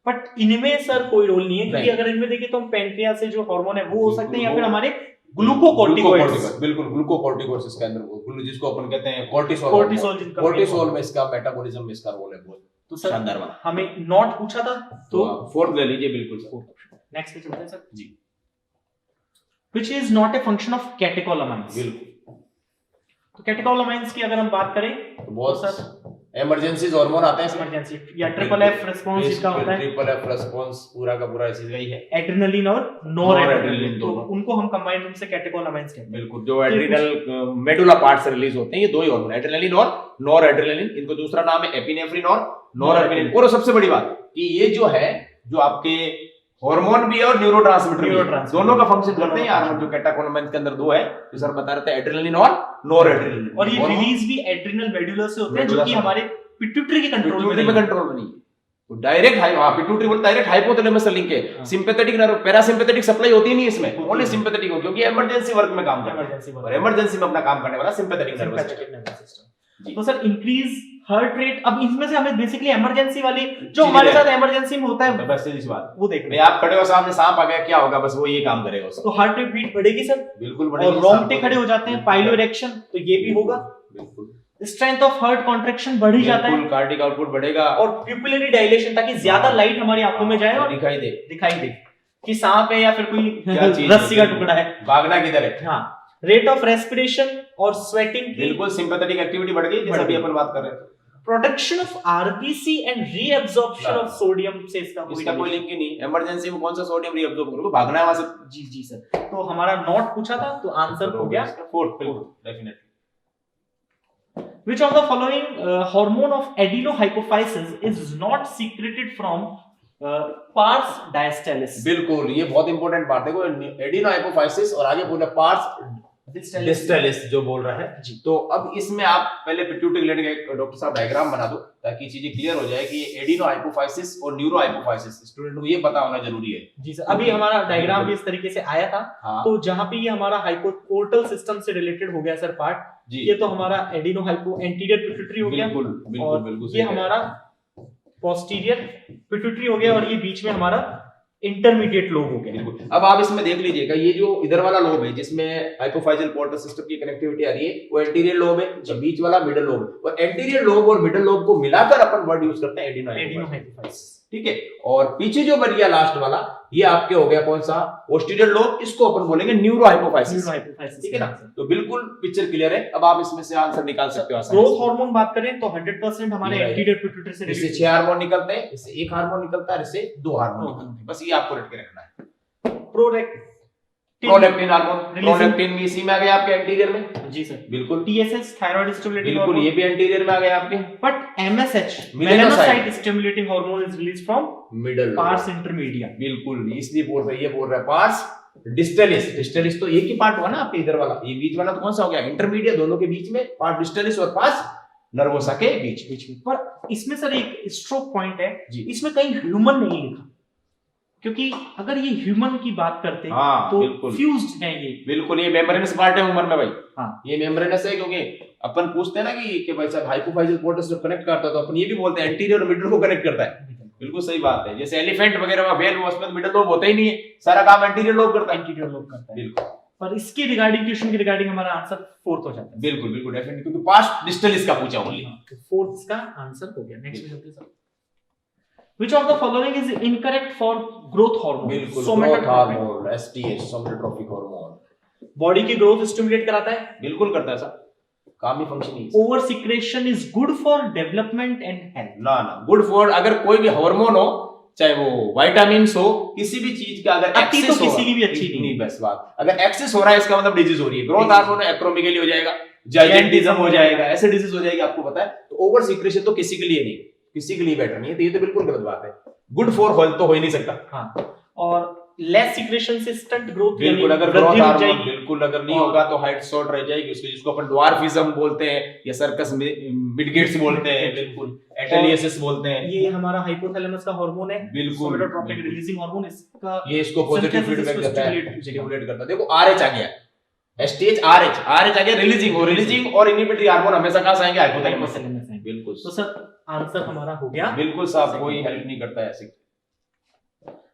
बट इनमें सर कोई रोल नहीं है, क्योंकि नहीं। अगर इनमें देखें तो हम पैनक्रियास से जो हार्मोन है वो हो सकते हैं, या बिल्कुल, फिर हमारे ग्लूकोकॉर्टिकॉइड्स, बिल्कुल ग्लूकोकॉर्टिकॉइड्स इसके अंदर, जिसको अपन कहते हैं कोर्टिसोल। कोर्टिसोल जिनका कोर्टिसोल में इसका मेटाबॉलिज्म में इसका रोल है बहुत तो सर शानदार वाला। हमें नॉट पूछा था, तो तो फोर्थ ले लीजिए, बिल्कुल सर। नेक्स्ट पे चलते हैं सर जी, which is not a function of catecholamines. बिल्कुल। तो कैटेकोलामाइंस की अगर हम बात करें तो बहुत तो सर इमरजेंसीज हार्मोन आते हैं इसमें, इमरजेंसी या ट्रिपल एफ रिस्पांस जिसका होता है, ट्रिपल एफ रिस्पांस पूरा का पूरा इसी का ही है। एड्रेनलिन और नॉरएड्रेनलिन, नॉरएड्रेनलिन तो दोनों। उनको हम कंबाइंड रूप से कैटेकोलामाइंस कहते हैं। बिल्कुल, जो एड्रिनल मेडुला पार्ट से रिलीज होते हैं ये दो ही हार्मोन, एड्रेनलिन और नॉरएड्रेनलिन। इनको दूसरा नाम है एपिनेफ्रिन और नॉरएपिनेफ्रिन। और सबसे बड़ी बात कि ये जो है, जो आपके हार्मोन भी है और न्यूरोट्रांसमीटर भी है, दोनों का फंक्शन करते हैं यार। जो कैटेकोलामाइंस के अंदर दो है, जो सर बता रहे थे, एड्रेनलिन और नॉरएड्रेनलिन, और ये रिलीज भी एड्रिनल मेडुला से होते हैं, जो मेडुला कि से। हमारे पिट्यूटरी के कंट्रोल में पिट्यूटरी नहीं में है। कंट्रोल में नहीं है। तो डायरेक्ट पिट्यूटरी बोलते डायरेक्ट हाइपोथैलेमस से लिंक है। हाँ। सिंपैथेटिक नर्व, पैरासिम्पैथेटिक सप्लाई होती नहीं इसमें, होती ओनली नहीं। सिंपैथेटिक हो, क्योंकि इमरजेंसी वर्क में काम करता है, इमरजेंसी और इमरजेंसी में अपना काम करने वाला sympathetic nervous system. Sympathetic nervous system. जी। तो सर इंक्रीज हार्ट रेट, अब इसमें से हमें बेसिकली इमरजेंसी वाली जो चीजें हमारे हैं। साथ इमरजेंसी में होता है बस सीधी सी बात, वो देखना नहीं आप खड़े हो सामने सांप आ गया, क्या होगा, बस वो ये काम करेगा उसका। तो हार्ट रेट बीट बढ़ेगी सर, बिल्कुल और रोंगटे खड़े हो जाते हैं, पाइलो इरेक्शन, तो ये भी होगा। बिल्कुल, स्ट्रेंथ ऑफ हार्ट कॉन्ट्रैक्शन बढ़ ही जाता है, कार्डिक आउटपुट बढ़ेगा और प्यूपिलरी डायलेशन, ताकि ज्यादा लाइट हमारी आंखों में जाए और दिखाई दे कि सांप है या फिर कोई क्या चीज है, रस्सी का टुकड़ा है। भागना किधर है। हाँ, रेट ऑफ रेस्पिरेशन और स्वेटिंग की बिल्कुल, सिंपैथेटिक एक्टिविटी बढ़ गई, जैसा अभी अपन बात कर रहे थे। Production of RBC and reabsorption of sodium से इसका कोई लिंक ही नहीं। इमरजेंसी में कौन सा सोडियम रीअब्सॉर्ब करोगे, भागना है वहां से। जी सर, तो हमारा नॉट पूछा था, तो आंसर हो गया फोर्थ, बिल्कुल definitely. Which of the following hormone of adenohypophysis is not secreted from pars diastalis? बिल्कुल, ये बहुत इंपॉर्टेंट बात है। एडिनोहाइपोफाइसिस और आगे पूरा पार्स डिस्टलिस जो बोल रहा है जी। तो अब इसमें आप पहले पिट्यूटरी ग्लैंड का एक डॉक्टर साहब डायग्राम बना दो, ताकि चीजें क्लियर हो जाए कि एडिनोहाइपोफाइसिस और न्यूरोहाइपोफाइसिस स्टूडेंट को ये पता होना जरूरी है। जी सर, अभी हमारा डायग्राम भी इस तरीके से आया था। हाँ, तो जहां पे ये हमारा हाइपोपोर्टल सिस्टम से रिलेटेड हो गया सर पार्ट, जी, ये तो हमारा एडिनोहाइपो एंटीरियर पिट्यूटरी हो गया, बिल्कुल बिल्कुल और बिल्कुल ये हमारा पोस्टीरियर पिट्यूटरी हो गया, और ये बीच में हमारा इंटरमीडिएट लोब हो गया। बिल्कुल। अब आप इसमें देख लीजिएगा, ये जो इधर वाला लोब है जिसमें हाइपोफाइजियल पोर्टल सिस्टम की कनेक्टिविटी आ रही है, वो एंटीरियर लोब है, जो बीच वाला मिडिल लोब है। और एंटीरियर लोब और मिडिल लोब को मिलाकर अपन वर्ड यूज करते हैं एडिनोहाइपोफाइसिस, ठीक है। और पीछे जो बन गया लास्ट वाला, ये आपके हो गया कौन सा, पोस्टीरियर लोब, इसको अपन बोलेंगे न्यूरोहाइपोफाइसिस, ठीक है ना। तो बिल्कुल पिक्चर क्लियर है। अब आप इसमें से आंसर निकाल सकते हो आसानी से। ग्रोथ हार्मोन बात करें तो 100% हमारे ये एंटीरियर पिट्यूटरी से इससे related 6 हार्मोन निकलते हैं, इससे 1 हार्मोन निकलता है, इससे 2 हार्मोन निकलते हैं। बस ये आपको रट के रखना है। प्रोलेक्टिन हार्मोन, प्रोलेक्टिन भी इसी में आ गया आपके एंटीरियर में। जी सर। बिल्कुल, TSH थायराइड स्टिमुलेटिंग बिल्कुल ये भी एंटीरियर में आ गया आपके। But MSH Melanocyte melanocyte stimulating hormone is released from middle parse intermedia. बिल्कुल, इसलिए बोल रहा है, ये बोल रहा है पार्स डिस्टलिस। डिस्टलिस तो एक ही पार्ट हुआ ना आपके इधर वाला, ये बीच वाला तो कौन सा हो गया, इंटरमीडिएट, दोनों के बीच में पार्ट डिस्टलिस और पार्स नर्वोसा के बीच में। पर इसमें सर एक स्ट्रोक पॉइंट है जी। इसमें कहीं ह्यूमन नहीं लिखा, क्योंकि अगर ये ह्यूमन की बात करते हाँ, तो बिल्कुल। फ्यूज्ड है ये। बिल्कुल, ये मेम्ब्रेनस पार्ट है उम्र में भाई। हाँ, ये मेम्ब्रेनस है, क्योंकि अपन पूछते हैं ना कि भाई साहब हाइपोफाइजियल पोर्टल से कनेक्ट करता है, तो अपन ये भी बोलते हैं एंटीरियर और मिडिल को कनेक्ट करता है। बिल्कुल सही बात है। जैसे एलिफेंट वगैरह का वेल, उसमें मिडिल लोब होता ही नहीं है, सारा काम एंटीरियर लोब करता है। एंटीरियर लोब करता है। बिल्कुल, पर इसके रिगार्डिंग क्वेश्चन के रिगार्डिंग हमारा आंसर फोर्थ हो जाता है। बिल्कुल बिल्कुल डेफिनेटली, क्योंकि पास्ट डिस्टलिस का पूछा ओनली। तो फोर्थ इसका आंसर हो गया। नेक्स्ट में चलते हैं sir. Which of the following is incorrect for growth hormone? बिल्कुल, Somatotrophic. growth hormone, STH, somatotropic hormone, body की ग्रोथ स्टिमुलेट कराता है. बिल्कुल करता है सर, काम ही फंक्शन ही है. Over secretion is good for development and health. ना गुड फॉर, अगर कोई भी हार्मोन हो, चाहे वो विटामिन्स हो, किसी भी चीज का अगर अति तो एक्सेस हो, किसी की भी अच्छी नहीं. बस बात, अगर एक्सेस हो रहा है इसका मतलब डिजीज हो रही है. ग्रोथ हार्मोन एक्रोमेगली हो जाएगा, जाइजेंटिज्म हो जाएगा, ऐसे डिजीज हो जाएगी, आपको पता है. तो ओवर सीक्रेशन तो किसी के लिए नहीं, किसी के लिए बेटर नहीं है. तो ये तो बिल्कुल गलत बात है. गुड फॉर हेल्थ तो हो ही नहीं सकता. हाँ, और लेस सिक्रेशन से स्टंट ग्रोथ, बिल्कुल, अगर ग्रोथ हार्मोन बिल्कुल अगर नहीं होगा तो हाइट शॉर्ट रह जाएगी उसकी, जिसको अपन ड्वार्फिज्म बोलते हैं या सर्कस मिडगेट्स बोलते हैं, बिल्कुल एटेलियसिस बोलते हैं. ये हमारा हाइपोथैलेमस का हार्मोन है, बिल्कुल, सोमेटोट्रोपिक रिलीजिंग हार्मोन. इसका ये इसको पॉजिटिव synthesis फीडबैक को देता है, stimulate स्टिमुलेट करता है. देखो RH आ गया, STH RH आ गया, रिलीजिंग और इनहिबिटरी हार्मोन हमेशा कहां से आएंगे? हाइपोथैलेमस से. हाइपोथैलेमस है. बिल्कुल, तो सर आंसर हमारा हो गया. बिल्कुल साहब, कोई हेल्प नहीं करता है ऐसे.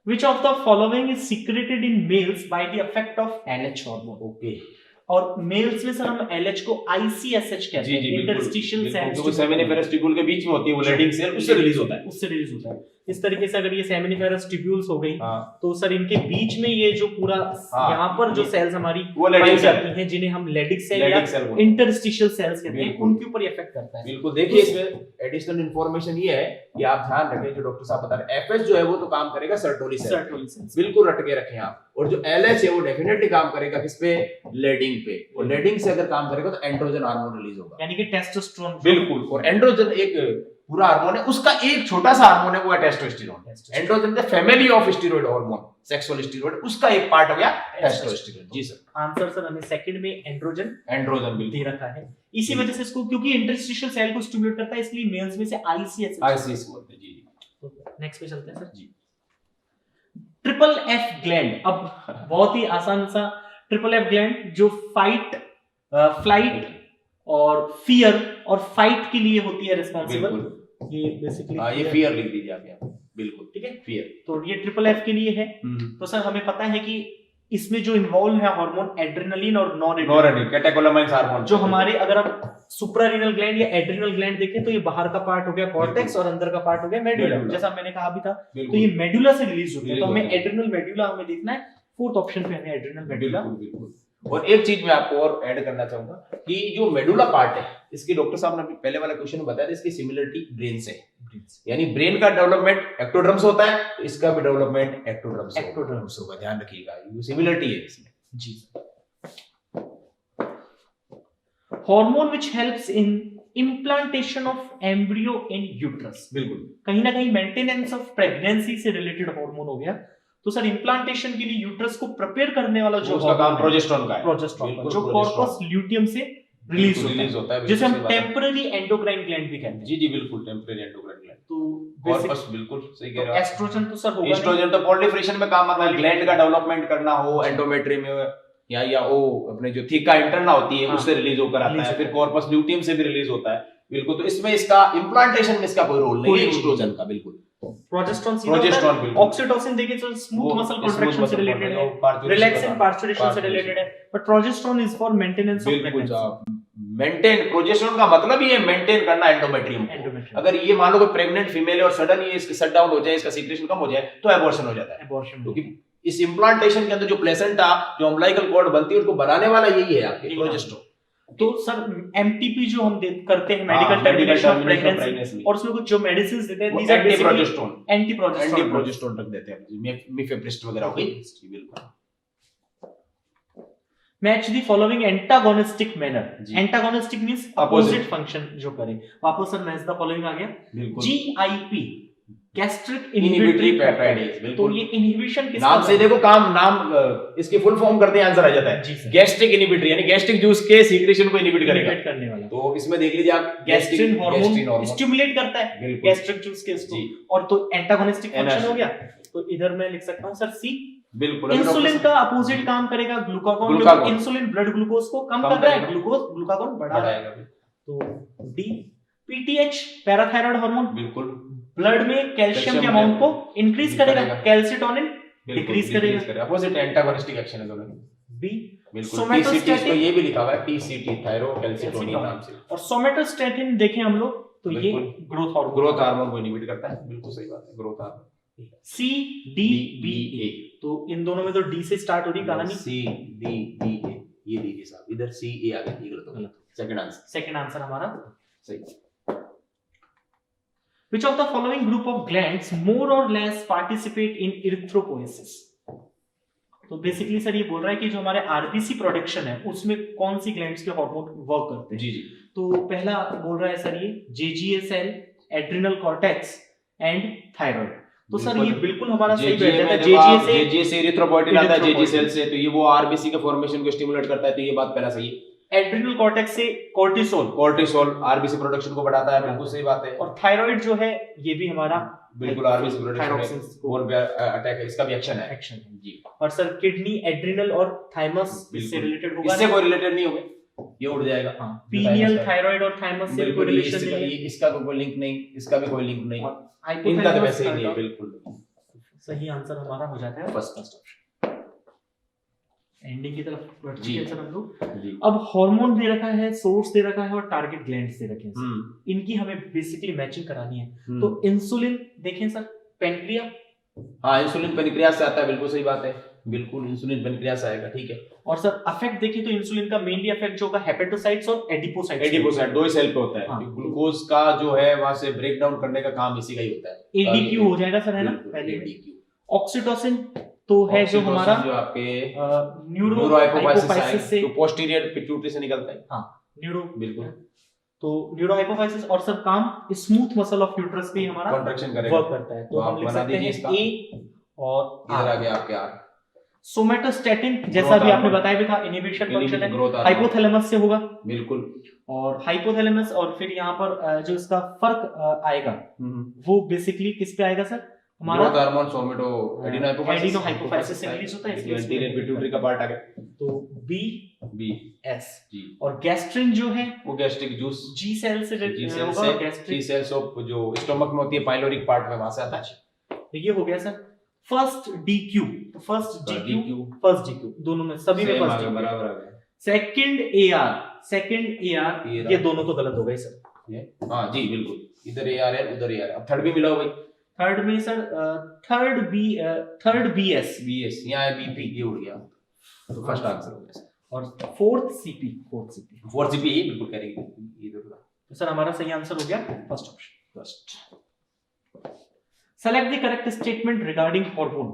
Which of the following is secreted in males by the effect of LH hormone? Okay, और मेल्स में सर हम LH को ICSH कहते जी हैं, जी बिल्कुल, इंटरस्टिशियल सेल्स, जो सेमिनिफेरस ट्यूब्यूल के बीच में होती है वो लेडिंग सेल, उससे रिलीज होता है. उससे रिलीज होता है. इस तरीके से अगर ये सेमिनिफेरस ट्यूब्यूल्स हो गई, हाँ, तो सर इनके बीच में ये जो पूरा हाँ, यहाँ पर जो ये- सेल्स हमारी वो पाई लेडिंग सेल, जाती हैं, जिन्हें हम लेडिक सेल या लेडिंग सेल बोलते हैं. इंटरस्टिशियल सेल्स कहते हैं, बिल्कुल. उनके ऊपर ये इफेक्ट करता है. बिल्कुल. देखिए इसमें एडिशनल इंफॉर्मेशन ये है कि आप ध्यान रखें, जो डॉक्टर साहब बता रहे हैं, FH जो है वो तो काम करेगा सर्टोली सेल, सर्टोली सेल्स. बिल्कुल रट के रखें आप. और जो LH है वो डेफिनेटली काम करेगा किस पे? लेडिंग पे. और लेडिंग से अगर काम करेगा तो एंड्रोजन हार्मोन रिलीज होगा. यानी कि टेस्टोस्टेरोन. बिल्कुल. और एंड्रोजन एक पूरा हार्मोन है, उसका एक छोटा सा हार्मोन है वो है testosterone. Androgen the family of steroid hormone, sexual steroid, उसका एक पार्ट हो गया टेस्टोस्टेरोन. जी सर, आंसर सर हमें सेकंड में एंड्रोजन एंड्रोजन बिल्कुल. दे रखा है. इसी वजह से इसको, क्योंकि इंटरस्टिशियल सेल को स्टिमुलेट करता है, इसलिए मेल्स में से ICSH. आईसीएस बोलते हैं. जी नेक्स्ट पे चलते हैं सर. जी. Triple F gland. अब बहुत ही आसान सा ट्रिपल F ग्लैंड जो फाइट, फ्लाइट और फियर और फाइट के लिए होती है रिस्पांसिबल. बिल्कुल. ये बेसिकली ये फियर लिख दीजिए आप यहाँ. बिल्कुल, ठीक है. फियर. तो ये ट्रिपल F के लिए है. तो सर हमें पता है कि इसमें जो इन्वॉल्व है हार्मोन एड्रेनलिन और नॉरेड्रेनालिन, कैटेकोलामाइन्स हार्मोन, जो हमारे, अगर आप सुप्रारीनल ग्लैंड या एड्रिनल ग्लैंड देखें तो ये बाहर का पार्ट हो गया कॉर्टेक्स और अंदर का पार्ट हो गया मेडुला, मेडुला. जैसा मैंने कहा भी था. तो बिल्कुल. ये मेडुला से रिलीज होते हैं, तो रिलीज हमें होते हैं. एड्रिनल मेडुला हमें देखना है. फोर्थ ऑप्शन पे हमें एड्रिनल मेडुला. बिल्कुल बिल्कुल. और एक चीज मैं आपको और ऐड करना चाहूंगा कि जो मेडुला पार्ट है, इसकी डॉक्टर साहब ने अभी पहले वाले क्वेश्चन में बताया था, इसकी सिमिलरिटी ब्रेन से है. यानी ब्रेन का डेवलपमेंट एक्टोड्रम से होता है, तो इसका भी डेवलपमेंट एक्टोड्रम से होगा. ध्यान रखिएगा, ये सिमिलरिटी है इसमें. जी. Hormone which helps in implantation of embryo in uterus. बिल्कुल. कहीं ना कहीं मेंटेनेंस ऑफ प्रेगनेंसी से रिलेटेड हार्मोन हो गया. तो सर इम्प्लांटेशन के लिए यूट्रस को प्रिपेयर करने वाला जो उसका काम प्रोजेस्टेरॉन का है. प्रोजेस्टेरॉन, बिल्कुल, जो कॉर्पस ल्यूटियम से रिलीज होता है, जिसे हम टेम्पररी एंडोक्राइन ग्लैंड भी कहते हैं. जी जी बिल्कुल, टेम्पररी एंडोक्राइन ग्लैंड. तो कॉर्पस बिल्कुल सही कह रहे हो. एस्ट्रोजन तो सर होगा नहीं. एस्ट्रोजन तो प्रोलिफरेशन में काम आता है, ग्लैंड का डेवलपमेंट करना हो, एंडोमेट्री में या वो अपने जो थीका इंटरना होती है, हाँ, उससे रिलीज होकर आता रिलीज है. फिर कॉर्पस ल्यूटियम से भी रिलीज होता है. बिल्कुल. तो इसमें इसका इम्प्लांटेशन में इसका कोई रोल नहीं है एस्ट्रोजन का. बिल्कुल. प्रोजेस्टेरॉन बिल्कुल. ऑक्सीटोसिन देखिए तो स्मूथ मसल कॉन्ट्रैक्शन से रिलेटेड है, रिलैक्सिंग पार्चुरेशन से रिलेटेड है, but progesterone is for maintenance of pregnancy. Maintain, progesterone का मतलब ही है मेंटेन करना एंडोमेट्रियम को. अगर ये मान लो कि प्रेग्नेंट फीमेल है और सडन ये इसके शट डाउन हो जाए, इसका सीक्रेशन कम हो जाए, तो एबॉर्शन हो जाता है. एबॉर्शन. क्योंकि इस इम्प्लांटेशन के अंदर जो प्लेसेंटा, जो अम्बिलिकल कॉर्ड बनती है, उनको बनाने वाला यही है आपके प्रोजेस्टेरोन. तो सर एमटीपी जो हम करते हैं, मेडिकल टर्मिनेशन ऑफ प्रेगनेंसी, और उसमें कुछ जो मेडिसिन देते हैं, these are progesterone, anti progesterone तक देते हैं, मिफेप्रिस्ट वगैरह हो गई. बिल्कुल. Match the following antagonistic manner. जी. एंटागोनिस्टिक मींस अपोजिट फंक्शन जो करें. वापस सर मैच द फॉलोइंग आ गया. बिल्कुल. GIP, gastric inhibitory inhibitory peptidase. Peptide. तो बिल्कुल. ये इनहिबिशन किसका नाम से देखो, काम नाम इसकी फुल फॉर्म करते हैं, आंसर आ जाता जी है. सर. गैस्ट्रिक इनहिबिटरी, यानी गैस्ट्रिक जूस के सीक्रेशन को इनहिबिट करेगा. इनहिबिट करने वाला. तो इसमें देख लीजिए आप, गैस्ट्रिन हार्मोन हार्मोन स्टिमुलेट करता है बिल्कुल. गैस्ट्रिक जूस के इसको. जी. और तो एंटागोनिस्टिक फंक्शन एनर्जी. हो गया. तो इधर मैं लिख सकता हूं सर सी. बिल्कुल. इंसुलिन का अपोजिट काम करेगा glucagon. Glucagon. Insulin blood glucose को कम कर रहा है, ग्लूकागॉन बढ़ा रहा है. बढ़ाएगा. तो डी. पीटीएच, पैराथायराइड हार्मोन, बिल्कुल. ब्लड में कैल्शियम के अमाउंट को इंक्रीज करेगा. कैल्सिटोनिन डिक्रीज करेगा. अपोजिट एंटागोनिस्टिक एक्शन है दोनों. बी. बिल्कुल. सोमैटोस्टैटिन, टीसीटी, इसको ये भी लिखा हुआ है टीसीटी, थायरोकैल्सिटोनिन नाम से. और सोमैटोस्टैटिन देखें हम लोग तो ये बिल्कुल। ग्रोथ हार्मोन को इनहिबिट करता है, बिल्कुल सही बात है, growth hormone. C D B A, तो इन दोनों में तो डी से स्टार्ट हो रही कहानी। सी डी बी ए, ये लीजिए साहब, इधर सी ए आ गया, ये गलत हो गया, सेकंड आंसर हमारा सही। Which of the following group of glands more or less participate in erythropoiesis? तो बेसिकली सर ये बोल रहा है कि जो हमारे आरबीसी प्रोडक्शन है उसमें कौन सी ग्लैंड्स के हार्मोन वर्क करते हैं। जी जी। तो पहला बोल रहा है सर ये JGA cell, adrenal cortex and thyroid. तो सर ये बिल्कुल हमारा सही बैठ जाता है। जेजीए से एरिथ्रोपोइटिन आता है, जेजी सेल से, तो ये वो आरबीसी के फॉर्मेशन को स्टिमुलेट करता है, तो ये बात पहला सही है। एड्रिनल कॉर्टेक्स से कोर्टिसोल आरबीसी प्रोडक्शन को बढ़ाता है, बिल्कुल सही बात है। और थायराइड जो है ये भी हमारा बिल्कुल आरबीसी प्रोडक्शन और अटैक है, इसका भी एक्शन है जी। और सर किडनी, एड्रिनल और थाइमस इससे रिलेटेड होगा, इससे कोई रिलेटेड नहीं होगा, ये उड़ जाएगा। पीनियल, थायराइड और थाइमस से कोई रिलेशन नहीं है, इसका कोई लिंक नहीं, इसका भी कोई लिंक नहीं, इनका तो वैसे ही नहीं है, बिल्कुल सही आंसर हमारा हो जाता है फर्स्ट ऑप्शन। एंडिंग की तरफ बढ़ चुके हैं सर हम लोग। अब हार्मोन दे रखा है, सोर्स दे रखा है और टारगेट ग्लैंड्स दे रखे हैं, इनकी हमें बेसिकली मैचिंग करानी है। तो इंसुलिन देखें सर, पेनक्रिया, हाँ इंसुलिन पेनक्रियास से आता है, बिल्कुल सही बात है, बिल्कुल इंसुलिन पेनक्रियास से आएगा, ठीक है। और सर अफेक्ट देखिए तो इंसुलिन का मेनली अफेक्ट जो होगा हेपेटोसाइट्स और एडिपोसाइट्स, एडिपोसाइट दो ही सेल पे होता है। ग्लूकोज का जो है वहां से ब्रेक डाउन करने का काम इसी का ही होता है। एडीक्यू हो जाएगा सर, है ना पहले एडीक्यू। ऑक्सीटोसिन तो है जो हमारा जो आपके न्यूरोहाइपोफाइसिस से, तो पोस्टीरियर पिट्यूटरी से निकलता है, हाँ न्यूरो, बिल्कुल। तो न्यूरोहाइपोफाइसिस और सब काम स्मूथ मसल ऑफ यूट्रस पे हमारा कॉन्ट्रैक्शन करेगा, वर्क करता है। तो हम लिख सकते हैं ए और इधर आ गया आपके आर। सोमेटोस्टैटिन जैसा भी आपने बताया भी था, इनहिबिशन फंक्शन है, हाइपोथैलेमस से होगा, बिल्कुल। और हाइपोथैलेमस और फिर यहाँ पर जो इसका फर्क आएगा वो बेसिकली किस पे आएगा सर, हमारा ग्रोथ हार्मोन सोमेटो एडिनोहाइपोफाइसिस से रिलीज होता है, इसलिए एंटीरियर पिट्यूटरी का पार्ट आ गया। तो बी एस जी। और गैस्ट्रिन जो है वो गैस्ट्रिक जूस जी सेल से होगा, गैस्ट्रिक सेल्स ऑफ जो स्टमक में होती है, पाइलोरिक पार्ट में, वहां से आता है। तो ये हो गया सर फर्स्ट डीक्यू, तो फर्स्ट डीक्यू दोनों में, सभी में फर्स्ट बराबर आ गया। सेकंड एआर ये दोनों तो गलत हो गए सर। हाँ जी बिल्कुल, इधर एआर है उधर एआर। अब थर्ड भी मिला हो भाई, थर्ड में सर थर्ड बीएस यहाँ है बीपी, ये उड़ गया, तो फर्स्ट आंसर हो गया। और फोर्थ सीपी यही बिल्कुल करेंगे इधर। तो सर हमारा सही आंसर हो गया first option. First select the correct statement regarding hormone,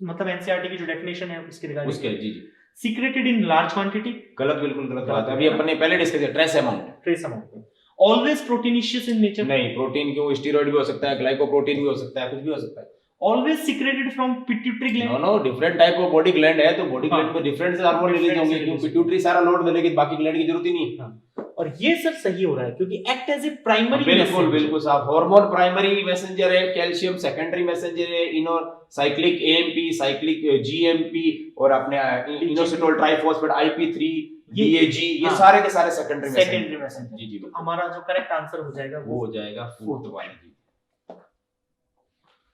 मतलब एनसीईआरटी की जो डेफिनेशन है उसके रिगार्डिंग, उसके जी सीक्रेटेड इन लार्ज क्वांटिटी, गलत, बिल्कुल गलत बात है। अभी अपने पहले डिस्कस किया, trace amount. Always proteinaceous in nature, नहीं, प्रोटीन क्यों, स्टेरॉइड भी हो सकता है, ग्लाइकोप्रोटीन भी हो सकता है, कुछ भी हो सकता है। Always secreted from pituitary gland, no different type of body gland है, तो बॉडी ग्लैंड में डिफरेंट से हार्मोन रिलीज होंगे, क्यों पिट्यूटरी सारा लोड ले लेगी, बाकी ग्लैंड की जरूरत ही नहीं है। और ये सर सही हो रहा है क्योंकि एक्ट एज ए प्राइमरी, बिल्कुल साहब। हार्मोन प्राइमरी मैसेंजर है, कैल्शियम सेकेंडरी मैसेंजर है, साइक्लिक एएमपी, साइक्लिक जीएमपी और अपने इनोसिटोल ट्राइफॉस्फेट आईपी3, डीएजी, ये सारे के सारे सेकेंडरी मैसेंजर। जी जी, हमारा जो करेक्ट आंसर हो जाएगा वो हो जाएगा फोर्थ वाला जी।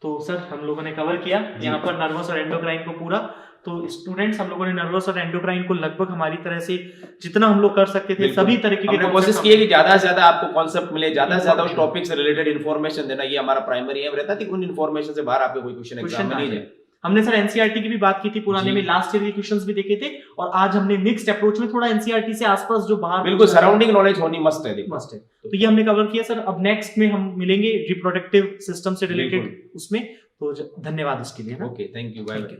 तो सर हम लोगों ने कवर किया यहाँ पर नर्वस और एंडोक्राइन को पूरा। तो स्टूडेंट्स हम लोगों ने नर्वस और एंडोक्राइन को लगभग हमारी तरह से जितना हम लोग कर सकते थे सभी तरीके की कोशिश की है कि ज्यादा से ज्यादा आपको कॉन्सेप्ट मिले, ज्यादा से ज्यादा उस टॉपिक से रिलेटेड इन्फॉर्मेशन देना, ये हमारा प्राइमरी एम रहता है कि उन इन्फॉर्मेशन से बाहर आपके कोई क्वेश्चन एग्जाम में नहीं जाए। हमने सर एनसीईआरटी की भी बात की थी पुराने में, लास्ट ईयर के क्वेश्चंस भी देखे थे, और आज हमने मिक्स्ड अप्रोच में थोड़ा एनसीईआरटी से आसपास जो बाहर बिल्कुल सराउंडिंग नॉलेज होनी मस्ट है, मस्ट है। तो ये हमने कवर किया सर। अब नेक्स्ट में हम मिलेंगे रिप्रोडक्टिव सिस्टम से रिलेटेड उसमें। तो धन्यवाद इसके लिए। Okay, thank you, bye bye.